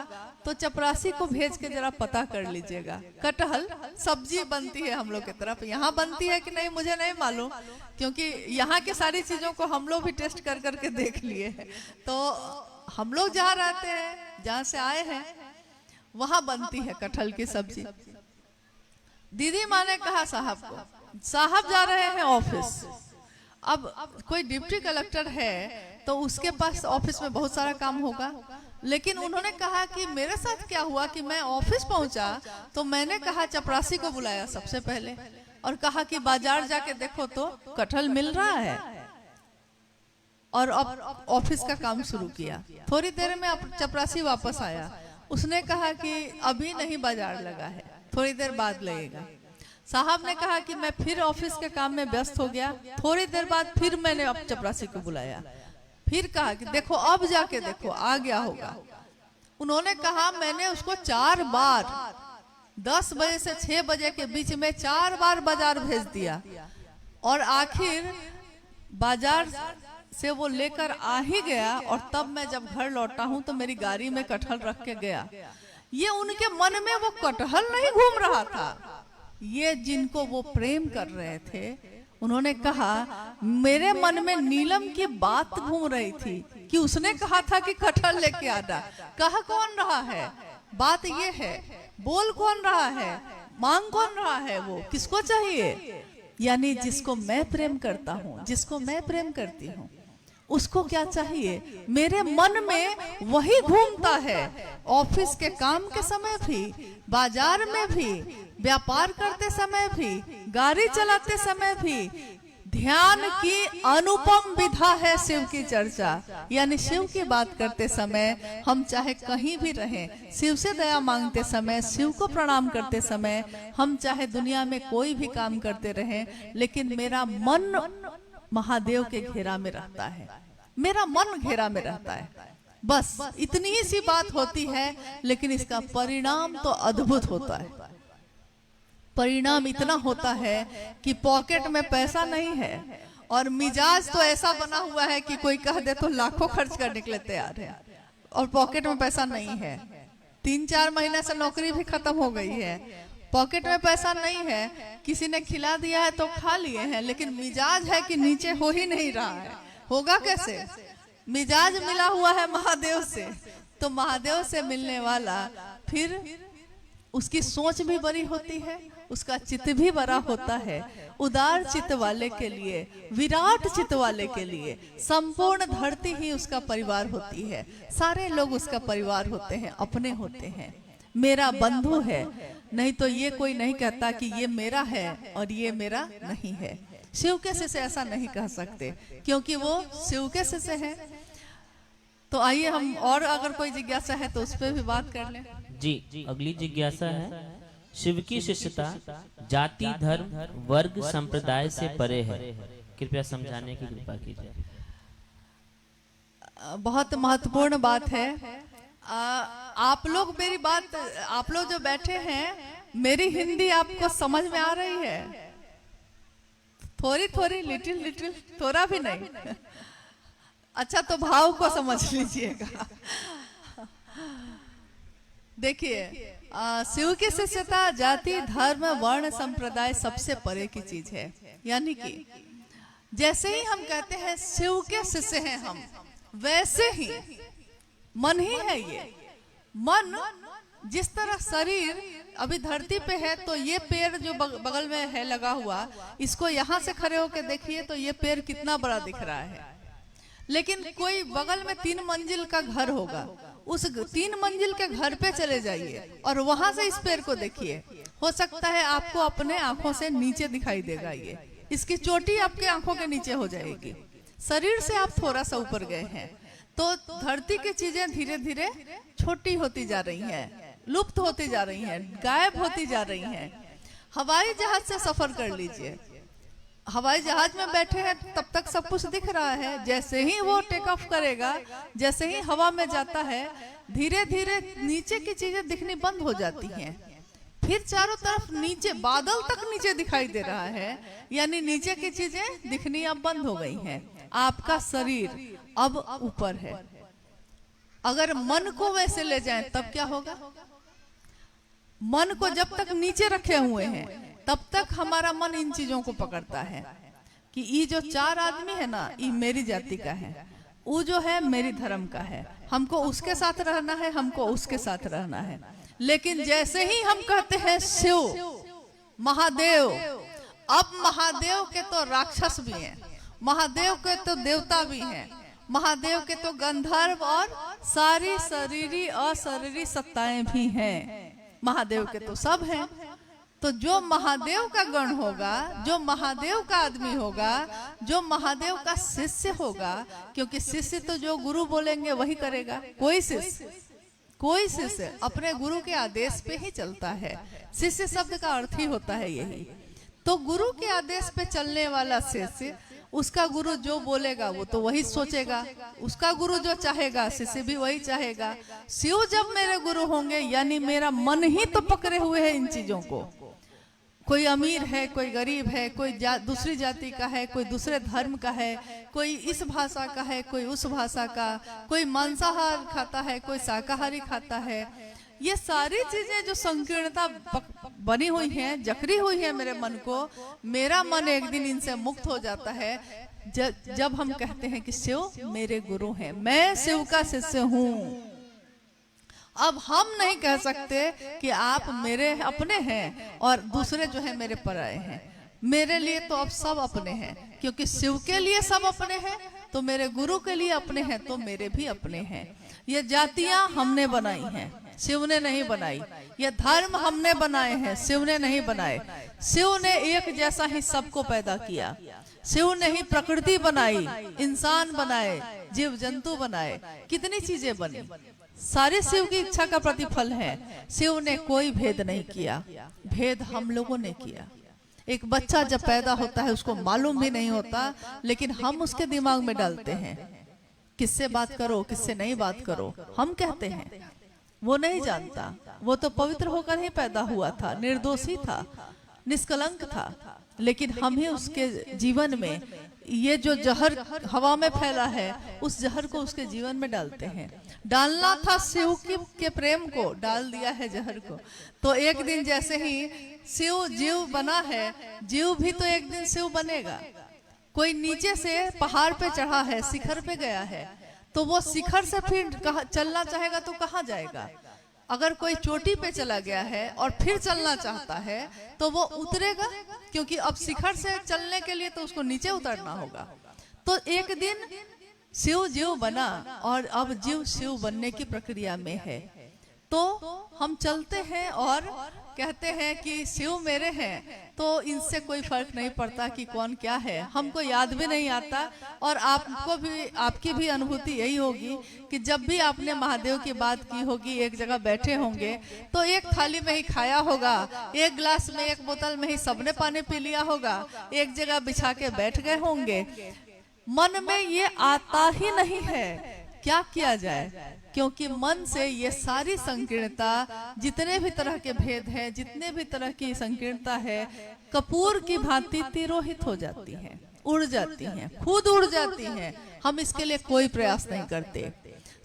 तो चपरासी को भेज के जरा पता कर लीजिएगा। कटहल सब्जी बनती है हम लोग की तरफ, यहाँ बनती है कि नहीं मुझे नहीं मालूम, क्योंकि यहाँ की सारी चीजों को हम लोग भी टेस्ट कर करके देख लिए हैं। तो हम लोग जहाँ रहते हैं, जहाँ से आए हैं, वहां बनती है कटहल की सब्जी। दीदी माँ ने कहा साहब को, साहब जा रहे हैं ऑफिस। अब कोई डिप्टी कलेक्टर है तो उसके पास ऑफिस में बहुत सारा काम होगा, लेकिन उन्होंने कहा कि मेरे साथ क्या हुआ कि मैं ऑफिस पहुंचा तो मैंने कहा, चपरासी को बुलाया सबसे पहले और कहा कि बाजार जाके देखो तो कटहल मिल रहा है। और अब ऑफिस का काम शुरू किया। थोड़ी देर में चपरासी वापस आया। उसने कहा कि अभी नहीं बाजार लगा है, थोड़ी देर बाद लगेगा। साहब ने कहा कि मैं फिर ऑफिस के काम में व्यस्त हो गया। थोड़ी देर बाद फिर मैंने अब चपरासी को बुलाया, फिर कहा कि देखो अब जाके देखो आ गया होगा। उन्होंने कहा, मैंने उसको 4 बार 10 बजे से 6 बजे के बीच में 4 बार बाजार भेज दिया, और आखिर बाजार से वो लेकर आ ही गया। और तब मैं जब घर लौटा हूं तो मेरी गाड़ी में कटहल रख के गया। ये उनके मन में वो कटहल नहीं घूम रहा था, ये जिनको वो प्रेम कर रहे थे, उन्होंने कहा मेरे मन में नीलम की बात घूम रही थी कि उसने कहा था कि कटहल लेके आना। कह कौन रहा है? बात ये है, बोल कौन रहा है, मांग कौन रहा है, वो किसको चाहिए? यानी जिसको मैं प्रेम करता हूँ, जिसको मैं प्रेम करती हूँ, उसको क्या चाहिए? मेरे मन में वही घूमता है। ऑफिस के काम के समय भी, बाजार में भी, व्यापार करते समय भी, गाड़ी चलाते समय भी, ध्यान की अनुपम विधा है शिव की चर्चा। यानी शिव की बात करते समय हम चाहे कहीं भी रहें, शिव से दया मांगते समय, शिव को प्रणाम करते समय, हम चाहे दुनिया में कोई भी काम करते रहें, लेकिन मेरा मन महादेव के घेरा में रहता है, मेरा मन घेरा में रहता है। बस इतनी ही सी बात होती है, लेकिन इसका परिणाम तो अद्भुत होता है। परिणाम इतना होता है कि पॉकेट में पैसा नहीं है और मिजाज तो ऐसा बना हुआ है कि कोई कह दे तो लाखों खर्च कर निकले तैयार है, और पॉकेट में पैसा नहीं है। 3-4 महीने से नौकरी भी खत्म हो गई है, पॉकेट में पैसा नहीं है, किसी ने खिला दिया है तो खा लिए हैं, लेकिन मिजाज है कि नीचे हो ही नहीं रहा है। होगा कैसे? मिजाज मिला हुआ है महादेव से, तो महादेव से मिलने वाला फिर उसकी सोच भी बड़ी होती है, उसका चित्त भी बड़ा होता है। उदार चित्त वाले के लिए, विराट चित्त वाले के लिए संपूर्ण धरती ही उसका परिवार होती है। सारे लोग उसका परिवार होते हैं, अपने होते हैं, मेरा बंधु है। नहीं तो ये कोई नहीं कहता कि ये मेरा है और ये मेरा नहीं है। शिव के शिष्य ऐसा नहीं कह सकते, क्योंकि वो शिव के शिष्य है। तो आइए हम, और अगर कोई जिज्ञासा है तो उस पर भी बात कर लें। जी, अगली जिज्ञासा है, शिव की शिष्यता जाति, धर्म, वर्ग, संप्रदाय से परे है, कृपया समझाने की कृपा कीजिए। बहुत महत्वपूर्ण बात है। आप लोग मेरी बात, आप लोग जो बैठे हैं, मेरी हिंदी आपको समझ में आ रही है? थोड़ी थोड़ी, लिटिल लिटिल, थोड़ा भी नहीं। अच्छा, तो भाव को समझ लीजिएगा। देखिए, शिव की शिष्यता जाति, धर्म, वर्ण, संप्रदाय सबसे परे की चीज है। यानी कि जैसे ही हम कहते हैं शिव के शिष्य हैं हम, वैसे ही मन ही है ये। मन जिस तरह शरीर अभी धरती पे है, तो ये पेड़ जो बगल में है लगा हुआ, इसको यहाँ से खड़े होकर देखिए तो ये पेड़ कितना बड़ा दिख रहा है। लेकिन कोई बगल में 3 मंजिल का घर होगा, उस 3 मंजिल के घर पे चले जाइए और वहां से इस पेड़ को देखिए, हो सकता है आपको अपने आंखों से नीचे दिखाई देगा। ये इसकी चोटी आपके आंखों के नीचे हो जाएगी। शरीर से आप थोड़ा सा ऊपर गए हैं, तो धरती की चीजें धीरे धीरे छोटी होती जा रही हैं, लुप्त होती जा रही हैं, गायब होती जा रही हैं। हवाई जहाज से सफर कर लीजिए, हवाई जहाज में बैठे हैं तब तक सब कुछ दिख रहा है, जैसे ही वो टेक ऑफ करेगा, जैसे ही हवा में जाता है, धीरे धीरे नीचे की चीजें दिखनी बंद हो जाती हैं। फिर चारों तरफ नीचे, बादल तक नीचे दिखाई दे रहा है, यानी नीचे की चीजें दिखनी अब बंद हो गई हैं। आपका शरीर अब ऊपर है। अगर मन को वैसे ले जाएं तब क्या होगा? मन को जब तक नीचे रखे हुए हैं, तब तक हमारा मन इन चीजों को पकड़ता है कि ये जो 4 आदमी है ना, ये मेरी जाति का है, वो जो है मेरी धर्म का है, हमको उसके साथ रहना है, हमको उसके साथ रहना है। लेकिन जैसे ही हम कहते हैं शिव, महादेव, अब महादेव के तो राक्षस भी हैं, महादेव के तो देवता भी हैं, महादेव के तो गंधर्व और सारी शरीरी अशरीरी सत्ताएं भी हैं। महादेव के तो सब हैं। तो जो महादेव का गण होगा, जो महादेव का आदमी होगा, जो महादेव का शिष्य होगा, क्योंकि शिष्य तो जो गुरु बोलेंगे वही करेगा। कोई शिष्य अपने गुरु के आदेश पे ही चलता है। शिष्य शब्द का अर्थ ही होता है यही। तो गुरु के आदेश पे चलने वाला शिष्य, उसका गुरु जो बोलेगा वो तो वही सोचेगा, उसका गुरु जो चाहेगा शिष्य भी वही चाहेगा। शिव जब मेरे गुरु होंगे, यानी मेरा मन ही तो पकड़े हुए है इन चीजों को। कोई अमीर है, कोई गरीब है, कोई दूसरी जाति का है, कोई दूसरे धर्म का है, कोई इस भाषा का है, कोई उस भाषा का, कोई मांसाहार खाता है, कोई शाकाहारी खाता है। ये सारी चीजें जो संकीर्णता बनी हुई हैं, जकड़ी हुई है मेरे मन को, मेरा मन एक दिन इनसे मुक्त हो जाता है जब हम कहते हैं कि शिव मेरे गुरु हैं, मैं शिव का शिष्य हूँ। अब हम नहीं कह सकते कि आप मेरे अपने हैं और दूसरे जो है मेरे पराए हैं। मेरे लिए तो अब सब अपने हैं, क्योंकि शिव के लिए सब अपने हैं, तो मेरे गुरु के लिए अपने हैं, तो मेरे भी अपने हैं। ये जातियां हमने बनाई हैं, शिव ने नहीं बनाई। ये धर्म हमने बनाए हैं, शिव ने नहीं बनाए। शिव ने एक जैसा ही सबको पैदा किया। शिव ने ही प्रकृति बनाई, इंसान बनाए, जीव जंतु बनाए, कितनी चीजें बनी, सारे शिव की इच्छा का प्रतिफल है। शिव ने कोई भेद नहीं किया, भेद हम लोगों ने किया। एक बच्चा जब पैदा होता है उसको मालूम भी नहीं होता, लेकिन हम उसके दिमाग में डालते हैं किससे बात करो, किससे नहीं बात करो, हम कहते हैं। वो नहीं जानता, वो तो पवित्र होकर ही पैदा हुआ था, निर्दोषी था, निष्कलंक था, लेकिन हम ही उसके जीवन में ये जो जहर हवा में फैला है उस जहर को उसके जीवन में डालते हैं। डालना था शिव के प्रेम को, डाल दिया है जहर को। तो एक दिन जैसे ही शिव जीव बना है, जीव भी तो एक दिन शिव बनेगा। कोई नीचे से पहाड़ पे चढ़ा है, शिखर पे गया है, तो वो शिखर से फिर चलना चाहेगा तो कहाँ जाएगा? अगर कोई चोटी पे चला गया है और फिर चलना चाहता है तो वो उतरेगा, क्योंकि अब शिखर से चलने के लिए तो उसको नीचे उतरना होगा। तो एक दिन शिव जीव बना और अब जीव शिव बनने की प्रक्रिया में है। तो हम चलते हैं और कहते हैं कि शिव मेरे हैं, तो इनसे कोई फर्क नहीं पड़ता कि कौन क्या है, हमको याद भी नहीं आता। और आपको भी, आपकी भी अनुभूति यही होगी कि जब भी आपने महादेव की बात की होगी, एक जगह बैठे होंगे तो एक थाली में ही खाया होगा, एक गिलास में, एक बोतल में ही सबने पानी पी लिया होगा, एक जगह बिछा के बैठ गए होंगे। मन में ये आता ही नहीं है, क्या किया जाए? क्योंकि मन से ये सारी संकीर्णता, जितने भी तरह के भेद हैं, जितने भी तरह की संकीर्णता है, कपूर की भांति तिरोहित हो जाती हैं, उड़ जाती हैं, खुद उड़ जाती हैं। हम इसके लिए कोई प्रयास नहीं करते।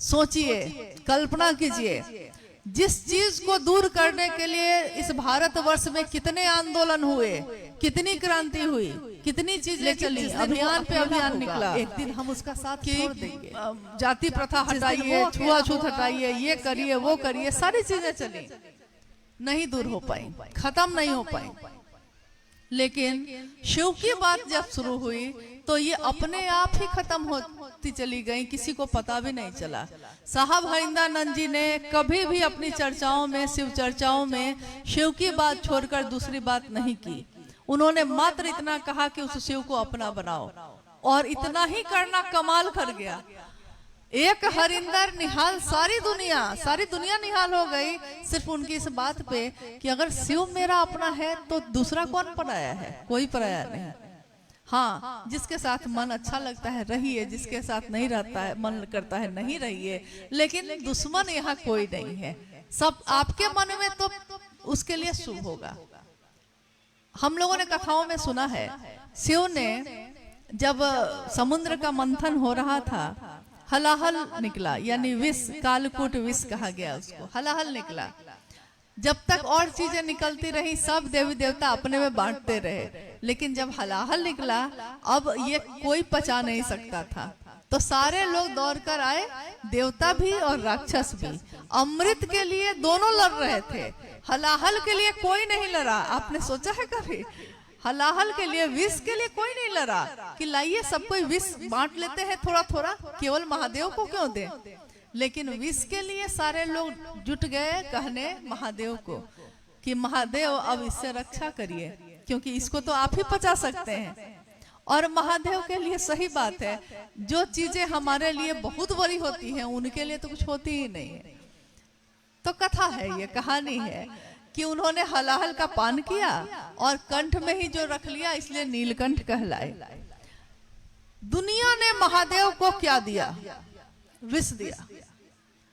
सोचिए, कल्पना कीजिए, जिस चीज को दूर करने के लिए इस भारतवर्ष में कितने आंदोलन हुए, कितनी क्रांति हुई, कितनी चीजें चली, अभियान पे अभियान निकला। एक दिन हम उसका साथ छोड़ देंगे। जाति प्रथा हटाइए, छुआछूत हटाइए, ये करिए, वो करिए, सारी चीजें चली, नहीं दूर हो पाई, खत्म नहीं हो पाई। लेकिन शिव की बात जब शुरू हुई तो ये अपने आप ही खत्म होती चली गई, किसी को पता भी नहीं चला। साहब हरिंदानंद जी ने कभी भी अपनी चर्चाओं में, शिव चर्चाओं में, शिव की बात छोड़कर दूसरी बात नहीं की। उन्होंने मात्र इतना कहा कि उस शिव को अपना बनाओ, और इतना ही करना कमाल कर गया। एक हरिंदर निहाल, सारी दुनिया निहाल हो गई सिर्फ उनकी इस बात पे कि अगर शिव मेरा अपना है तो दूसरा कौन पराया है? कोई पराया नहीं। हाँ, जिसके साथ मन अच्छा लगता है रहिए, जिसके साथ नहीं रहता है, मन करता है नहीं रहिए, लेकिन दुश्मन यहाँ कोई नहीं है। सब आपके मन में तो उसके लिए शुभ होगा। हम लोगों ने कथाओं में सुना है, शिव ने जब समुद्र का मंथन हो रहा था, हलाहल निकला, यानी विष, कालकूट विष कहा गया उसको, हलाहल निकला। जब तक और चीजें निकलती रही, सब देवी देवता अपने में बांटते रहे, लेकिन जब हलाहल निकला, अब ये कोई पचा नहीं सकता था, तो सारे लोग दौड़ कर आए, देवता भी और राक्षस भी। अमृत के लिए दोनों लड़ रहे थे, हलाहल के लिए कोई नहीं लड़ा। आपने सोचा है कभी? हलाहल के लिए, विष के लिए कोई नहीं लड़ा कि लाइए सब कोई विष बांट लेते हैं थोड़ा थोड़ा, केवल महादेव को क्यों दे। लेकिन विष के लिए सारे लोग जुट गए कहने महादेव को कि महादेव अब इससे रक्षा करिए, क्योंकि इसको तो आप ही पचा सकते हैं। और महादेव के लिए सही बात है, जो चीजें हमारे लिए बहुत बड़ी होती हैं उनके लिए तो कुछ होती ही नहीं है। तो कथा है, ये कहानी है कि उन्होंने हलाहल का पान किया और कंठ में ही जो रख लिया, इसलिए नीलकंठ कहलाए। दुनिया ने महादेव को क्या दिया? विष दिया।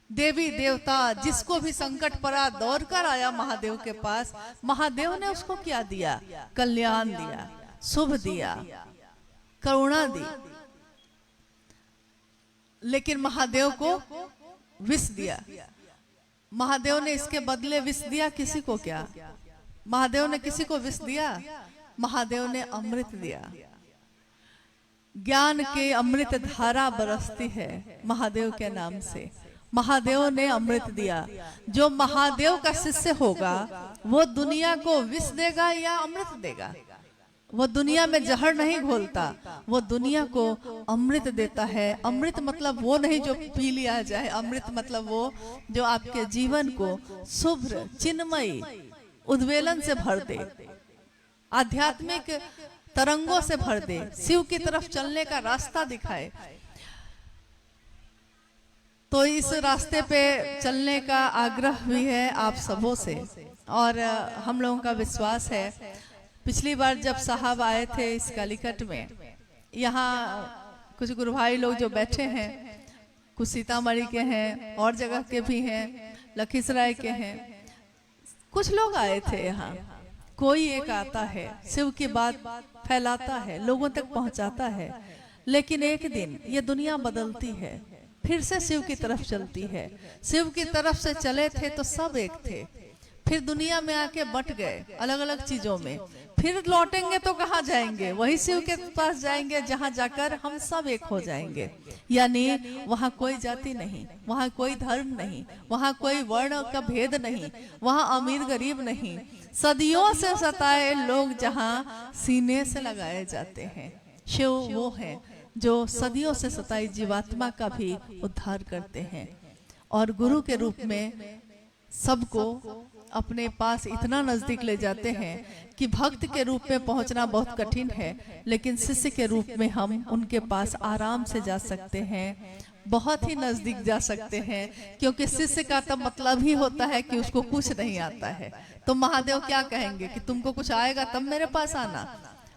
देवी देवता जिसको भी संकट पड़ा दौड़ कर आया महादेव के पास, महादेव ने उसको क्या दिया? कल्याण दिया, शुभ दिया, करुणा दी। लेकिन महादेव को विष दिया। महादेव ने इसके बदले विष दिया किसी को क्या? महादेव ने किसी को विष दिया? महादेव ने अमृत दिया। ज्ञान के अमृत धारा बरसती है महादेव के नाम से। महादेव ने अमृत दिया। जो महादेव का शिष्य होगा वो दुनिया को विष देगा या अमृत देगा? वो दुनिया में जहर नहीं घोलता, वो दुनिया को अमृत देता है। अमृत मतलब वो नहीं जो पी लिया जाए, अमृत मतलब वो जो आपके जीवन को शुभ्र, चिन्मयी, उद्वेलन से भर दे, आध्यात्मिक तरंगों से भर दे, शिव की तरफ चलने का रास्ता दिखाए। तो इस रास्ते पे चलने का आग्रह भी है आप सबों से, और हम लोगों का विश्वास है। पिछली बार जब साहब आए थे इस कालीकट में, यहाँ कुछ गुरु भाई लोग जो बैठे हैं, कुछ सीतामढ़ी के हैं और जगह के भी हैं, लखीसराय के हैं, कुछ लोग आए थे यहाँ, कोई एक आता है, शिव की बात फैलाता है, लोगों तक पहुंचाता है, लेकिन एक दिन ये दुनिया बदलती है, फिर से शिव की तरफ चलती है। शिव की तरफ से चले थे तो सब एक थे, फिर दुनिया में आके बट गए अलग अलग चीजों में, फिर लौटेंगे तो कहाँ जाएंगे? वही शिव के पास जाएंगे जहाँ जाकर हम सब एक हो जाएंगे। यानी वहाँ कोई जाति नहीं, वहाँ कोई धर्म नहीं, वहाँ कोई वर्ण का भेद नहीं, वहाँ अमीर गरीब नहीं, सदियों से सताए लोग जहाँ सीने से लगाए जाते हैं। शिव वो है जो सदियों से सताई जीवात्मा का भी उद्धार करते हैं, और गुरु के रूप में सबको अपने पास इतना नजदीक ले जाते हैं कि भक्त के रूप में पहुंचना बहुत कठिन है, लेकिन शिष्य के रूप में हम उनके पास आराम से जा सकते हैं, बहुत ही नजदीक जा सकते हैं। क्योंकि शिष्य का तो मतलब ही होता है कि उसको कुछ नहीं आता है, तो महादेव क्या कहेंगे कि तुमको कुछ आएगा तब मेरे पास आना।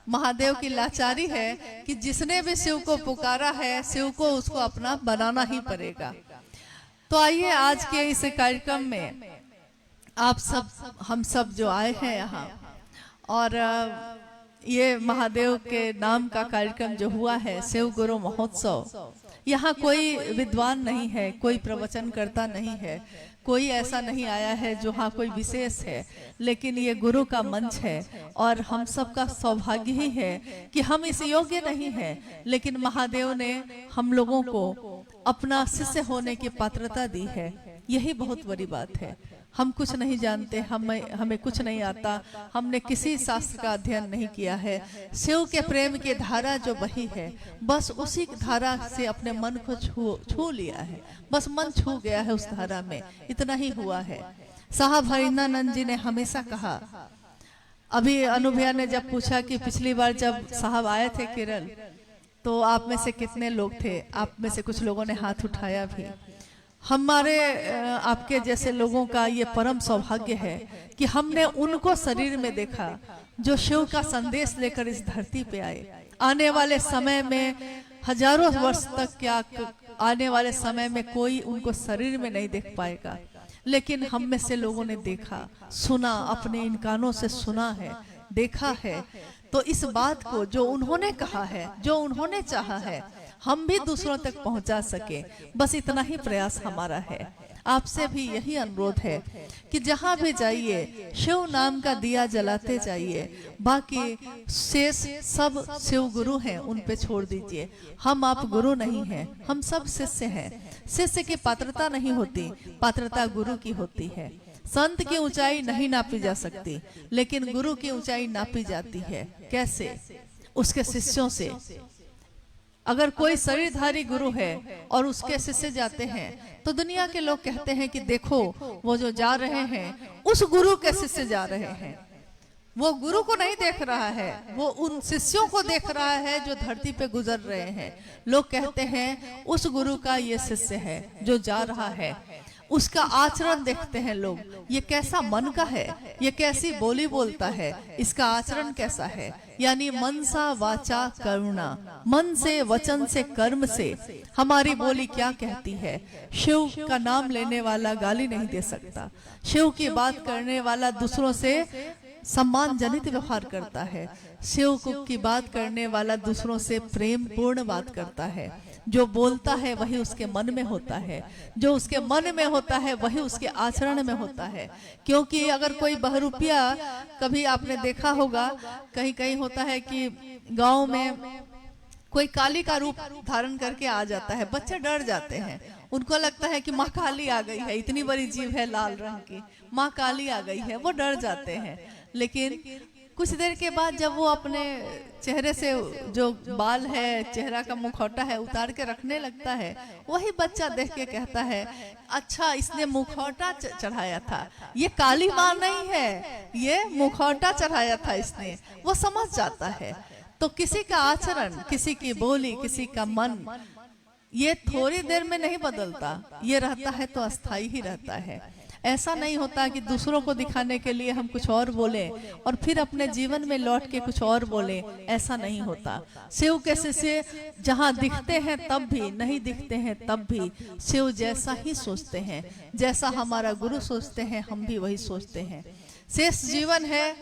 महादेव की लाचारी है कि जिसने भी शिव को पुकारा है, शिव को उसको अपना बनाना ही पड़ेगा। तो आइए आज के इस कार्यक्रम में आप सब, हम सब जो आए हैं यहाँ, और ये महादेव के नाम का कार्यक्रम जो हुआ है शिव गुरु महोत्सव, यहाँ कोई विद्वान नहीं है, कोई प्रवचन करता नहीं है, कोई ऐसा नहीं आया है जो हाँ कोई विशेष है, लेकिन ये गुरु का मंच है, और हम सबका सौभाग्य ही है कि हम इस योग्य नहीं हैं, लेकिन महादेव ने हम लोगों को अपना शिष्य होने की पात्रता दी है। यही बहुत बड़ी बात है। हम कुछ नहीं जानते, हमें कुछ नहीं आता, हमने किसी शास्त्र का अध्ययन नहीं किया है। शिव के प्रेम की धारा जो बही है, बस उसी धारा से अपने मन को छू लिया है, बस मन छू गया है उस धारा में, इतना ही हुआ है। साहब हरिंद्रानंद जी ने हमेशा कहा, अभी अनुभया ने जब पूछा कि पिछली बार जब साहब आए थे केरल तो आप में से कितने लोग थे, आप में से कुछ लोगों ने हाथ उठाया भी। हमारे आपके जैसे लोगों का ये परम सौभाग्य है कि हमने उनको शरीर में देखा जो शिव का संदेश लेकर इस धरती पे आए। आने वाले समय में हजारों वर्ष तक, क्या आने वाले समय में कोई उनको शरीर में नहीं देख पाएगा, लेकिन हम में से लोगों ने देखा, सुना, अपने इन कानों से सुना है, देखा है। तो इस बात को जो उन्होंने कहा है, जो उन्होंने चाहा है, हम भी दूसरों तक पहुंचा सके, बस इतना ही प्रयास हमारा है। आपसे भी यही अनुरोध है कि जहां भी जाइए शिव नाम का दिया जलाते जाइए, बाकी शेष सब शिव गुरु हैं, उन पे छोड़ दीजिए। हम आप गुरु नहीं हैं, हम सब शिष्य हैं। शिष्य की पात्रता नहीं होती, पात्रता गुरु की होती है। संत की ऊंचाई नहीं नापी जा सकती, लेकिन गुरु की ऊंचाई नापी जाती है। कैसे? उसके शिष्यों से। अगर कोई शरीरधारी गुरु है और उसके शिष्य जाते हैं तो दुनिया के लोग कहते हैं कि देखो वो जो जा रहे हैं उस गुरु के शिष्य जा रहे हैं। वो गुरु को नहीं देख रहा है, वो उन शिष्यों को देख रहा है जो धरती पे गुजर रहे हैं। लोग कहते हैं उस गुरु का ये शिष्य है जो जा रहा है। उसका आचरण देखते हैं लोग, ये कैसा मन का है, ये कैसी बोली बोलता है, इसका आचरण कैसा है। यानी मनसा वाचा करुणा, मन से, वचन से, कर्म से हमारी बोली क्या कहती है। शिव का नाम लेने वाला गाली नहीं दे सकता, शिव की बात करने वाला दूसरों से सम्मान जनित व्यवहार करता है, शिव की बात करने वाला दूसरों से प्रेम पूर्ण बात करता है। जो बोलता है वही उसके मन में होता है, जो उसके मन में होता है वही उसके आचरण में होता है। क्योंकि अगर कोई बहरूपिया, कभी आपने देखा होगा कहीं कहीं होता है कि गांव में कोई काली का रूप धारण करके आ जाता है, बच्चे डर जाते हैं, उनको लगता है कि माँ काली आ गई है, इतनी बड़ी जीभ है लाल रंग की, माँ काली आ गई है, वो डर जाते हैं। लेकिन कुछ देर के बाद जब वो अपने चेहरे से जो बाल है, चेहरा का मुखौटा है, उतार के रखने लगता है, वही बच्चा देख के कहता है अच्छा इसने मुखौटा चढ़ाया था, ये काली माँ नहीं है, ये मुखौटा चढ़ाया था इसने। वो समझ जाता है। तो किसी का आचरण, किसी की बोली, किसी का मन, ये थोड़ी देर में नहीं बदलता, ये रहता है तो अस्थाई ही रहता है। ऐसा नहीं होता कि दूसरों को दिखाने के लिए हम कुछ और बोले और फिर अपने जीवन में लौट के कुछ और बोले, ऐसा नहीं होता। शिव के शिष्य जहाँ दिखते हैं तब भी, नहीं दिखते हैं तब भी शिव जैसा ही सोचते हैं, जैसा हमारा गुरु सोचते हैं हम भी वही सोचते हैं। शेष जीवन है,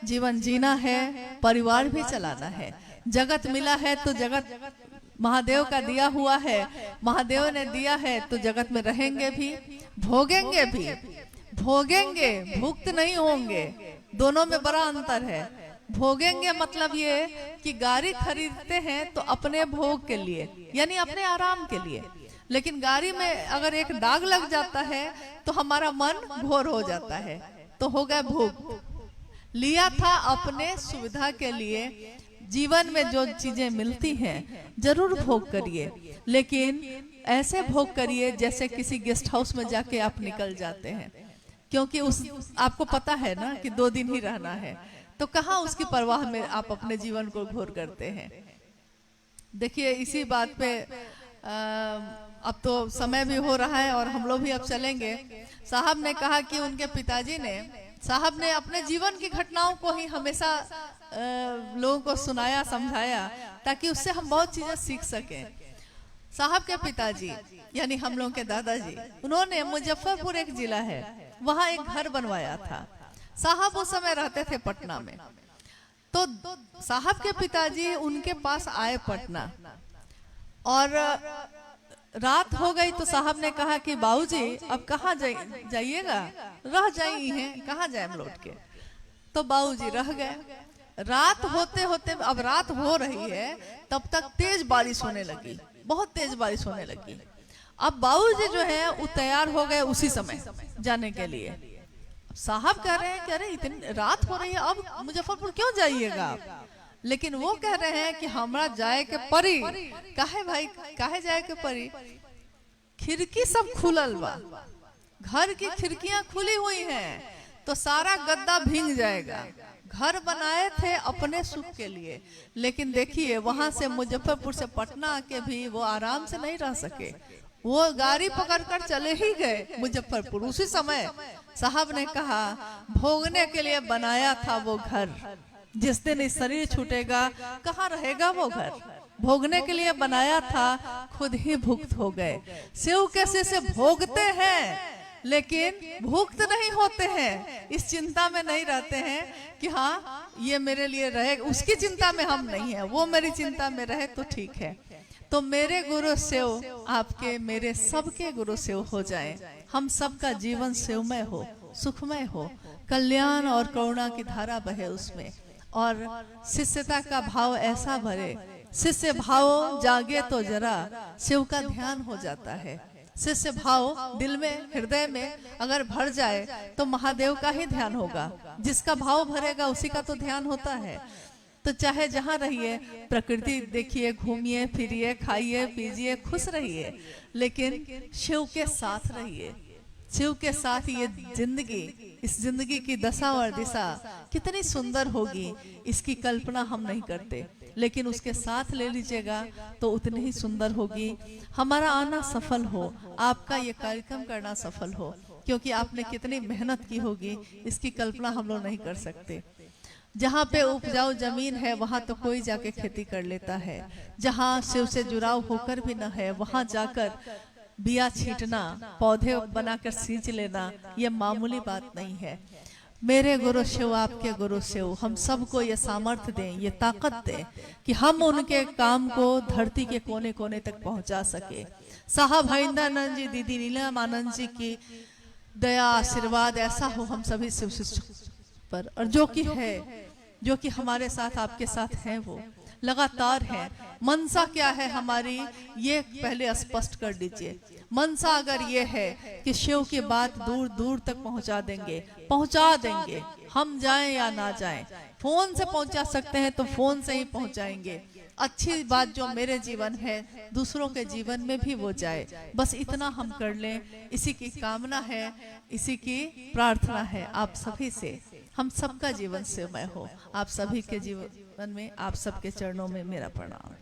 जीवन जीना है, परिवार भी चलाना है। जगत मिला है तो जगत महादेव का दिया हुआ है, महादेव ने दिया है तो जगत में रहेंगे भी, भोगेंगे भी, भोगेंगे, भुक्त नहीं होंगे। दोनों में बड़ा अंतर है। भोगेंगे मतलब ये कि गाड़ी खरीदते हैं तो अपने भोग के लिए, यानी अपने आराम के लिए, लेकिन गाड़ी में अगर एक दाग लग जाता है तो हमारा मन घोर हो जाता है, तो हो गया भोग। लिया था अपने सुविधा के लिए। जीवन में जो चीजें मिलती हैं जरूर भोग करिए, लेकिन ऐसे भोग करिए जैसे किसी गेस्ट हाउस में जाके आप निकल जाते हैं, क्योंकि उस आपको पता है ना कि 2 दिन ही रहना है, तो कहाँ उसकी परवाह में आप अपने जीवन को घोर करते हैं। देखिए इसी बात पे अब तो समय भी हो रहा है और हम लोग भी अब चलेंगे। साहब ने कहा कि उनके पिताजी ने, साहब ने अपने जीवन की घटनाओं को ही हमेशा लोगों को सुनाया, समझाया, ताकि उससे हम बहुत चीजें सीख सकें। साहब के पिताजी यानी हम लोग के दादाजी, उन्होंने मुजफ्फरपुर एक जिला है, वहां एक घर बनवाया था। साहब उस समय रहते थे पटना में, तो साहब के पिताजी उनके पास आए पटना, और रात हो गई तो साहब ने कहा कि बाबूजी अब कहाँ जाइएगा, रह जाइए हैं, कहाँ जाए हम लौट के। तो बाबूजी रह गए। रात होते होते, अब रात हो रही है, तब तक तेज बारिश होने लगी, बहुत तेज बारिश होने लगी। अब बाबूजी जो है वो तैयार हो गए उसी समय जाने के लिए। साहब कह रहे हैं कि अरे इतनी रात हो रही है, अब मुजफ्फरपुर क्यों जाइएगा आप? लेकिन वो कह रहे हैं कि हमरा जाए के परी। काहे भाई, काहे जाए के परी? खिड़की सब खुलल बा, घर की खिड़कियां खुली हुई हैं, तो सारा गद्दा भींग जाएगा। घर बनाए थे अपने सुख के लिए, लेकिन देखिए वहां से मुजफ्फरपुर से पटना आके भी वो आराम से नहीं रह सके, वो गाड़ी पकड़कर चले ही गए मुजफ्फरपुर। उसी समय साहब ने कहा भोगने के लिए बनाया था वो घर, जिस दिन इस शरीर छूटेगा कहाँ रहेगा वो घर। भोगने के लिए बनाया था, खुद ही भुक्त हो गए। शिव कैसे से भोगते हैं लेकिन भुक्त नहीं होते हैं, इस चिंता में नहीं रहते हैं कि हाँ ये मेरे लिए रहे, उसकी चिंता में हम नहीं है, वो मेरी चिंता में रहे तो ठीक है। तो मेरे गुरु शिव आपके, मेरे सबके गुरु शिव हो जाएं, हम सबका जीवन शिवमय हो, सुखमय हो, कल्याण और करुणा की धारा बहे उसमें, और शिष्यता का भाव ऐसा भरे, शिष्य भाव जागे तो जरा शिव का ध्यान हो जाता है। शिष्य भाव दिल में, हृदय में अगर भर जाए तो महादेव का ही ध्यान होगा, जिसका भाव भरेगा उसी का तो ध्यान होता है। तो चाहे जहाँ रहिए, प्रकृति देखिए, घूमिए फिरिए, खाइए पीजिए, खुश रहिए, लेकिन शिव के साथ रहिए। शिव के साथ ये जिंदगी, इस जिंदगी की दशा और दिशा कितनी सुंदर होगी, इसकी कल्पना हम नहीं करते, लेकिन उसके साथ ले लीजिएगा तो उतनी ही सुंदर होगी। हमारा आना सफल हो, आपका ये कार्यक्रम करना सफल हो, क्योंकि आपने कितनी मेहनत की होगी इसकी कल्पना हम लोग नहीं कर सकते। जहाँ पे उपजाऊ जमीन है वहाँ तो कोई जाके खेती कर लेता है, जहाँ शिव से जुड़ाव होकर भी न है वहाँ जाकर बिया छींटना, पौधे बनाकर सींच लेना, ये मामूली बात नहीं है। मेरे गुरु शिव, आपके गुरु शिव हम सबको ये सामर्थ्य दें, ये ताकत दें कि हम उनके काम को धरती के कोने कोने तक पहुंचा सके। साहब हरिंदरानंद जी, दीदी नीलम आनंद जी की दया आशीर्वाद ऐसा हो हम सभी शिव शिष्य पर, और जो कि है, जो कि हमारे साथ आपके साथ हैं, वो लगातार है। मनसा क्या है हमारी, ये पहले स्पष्ट कर दीजिए। मनसा अगर ये है कि शिव की बात दूर दूर तक पहुंचा देंगे, पहुंचा देंगे, हम जाएं या ना जाएं। फोन से पहुंचा सकते हैं तो फोन से ही पहुंचाएंगे। अच्छी बात जो मेरे जीवन है दूसरों के जीवन में भी वो जाए, बस इतना हम कर लें, इसी की कामना है, इसी की प्रार्थना है आप सभी से। हम सबका जीवन शिवमय हो, आप सभी के जीवन में, आप सबके चरणों में मेरा प्रणाम।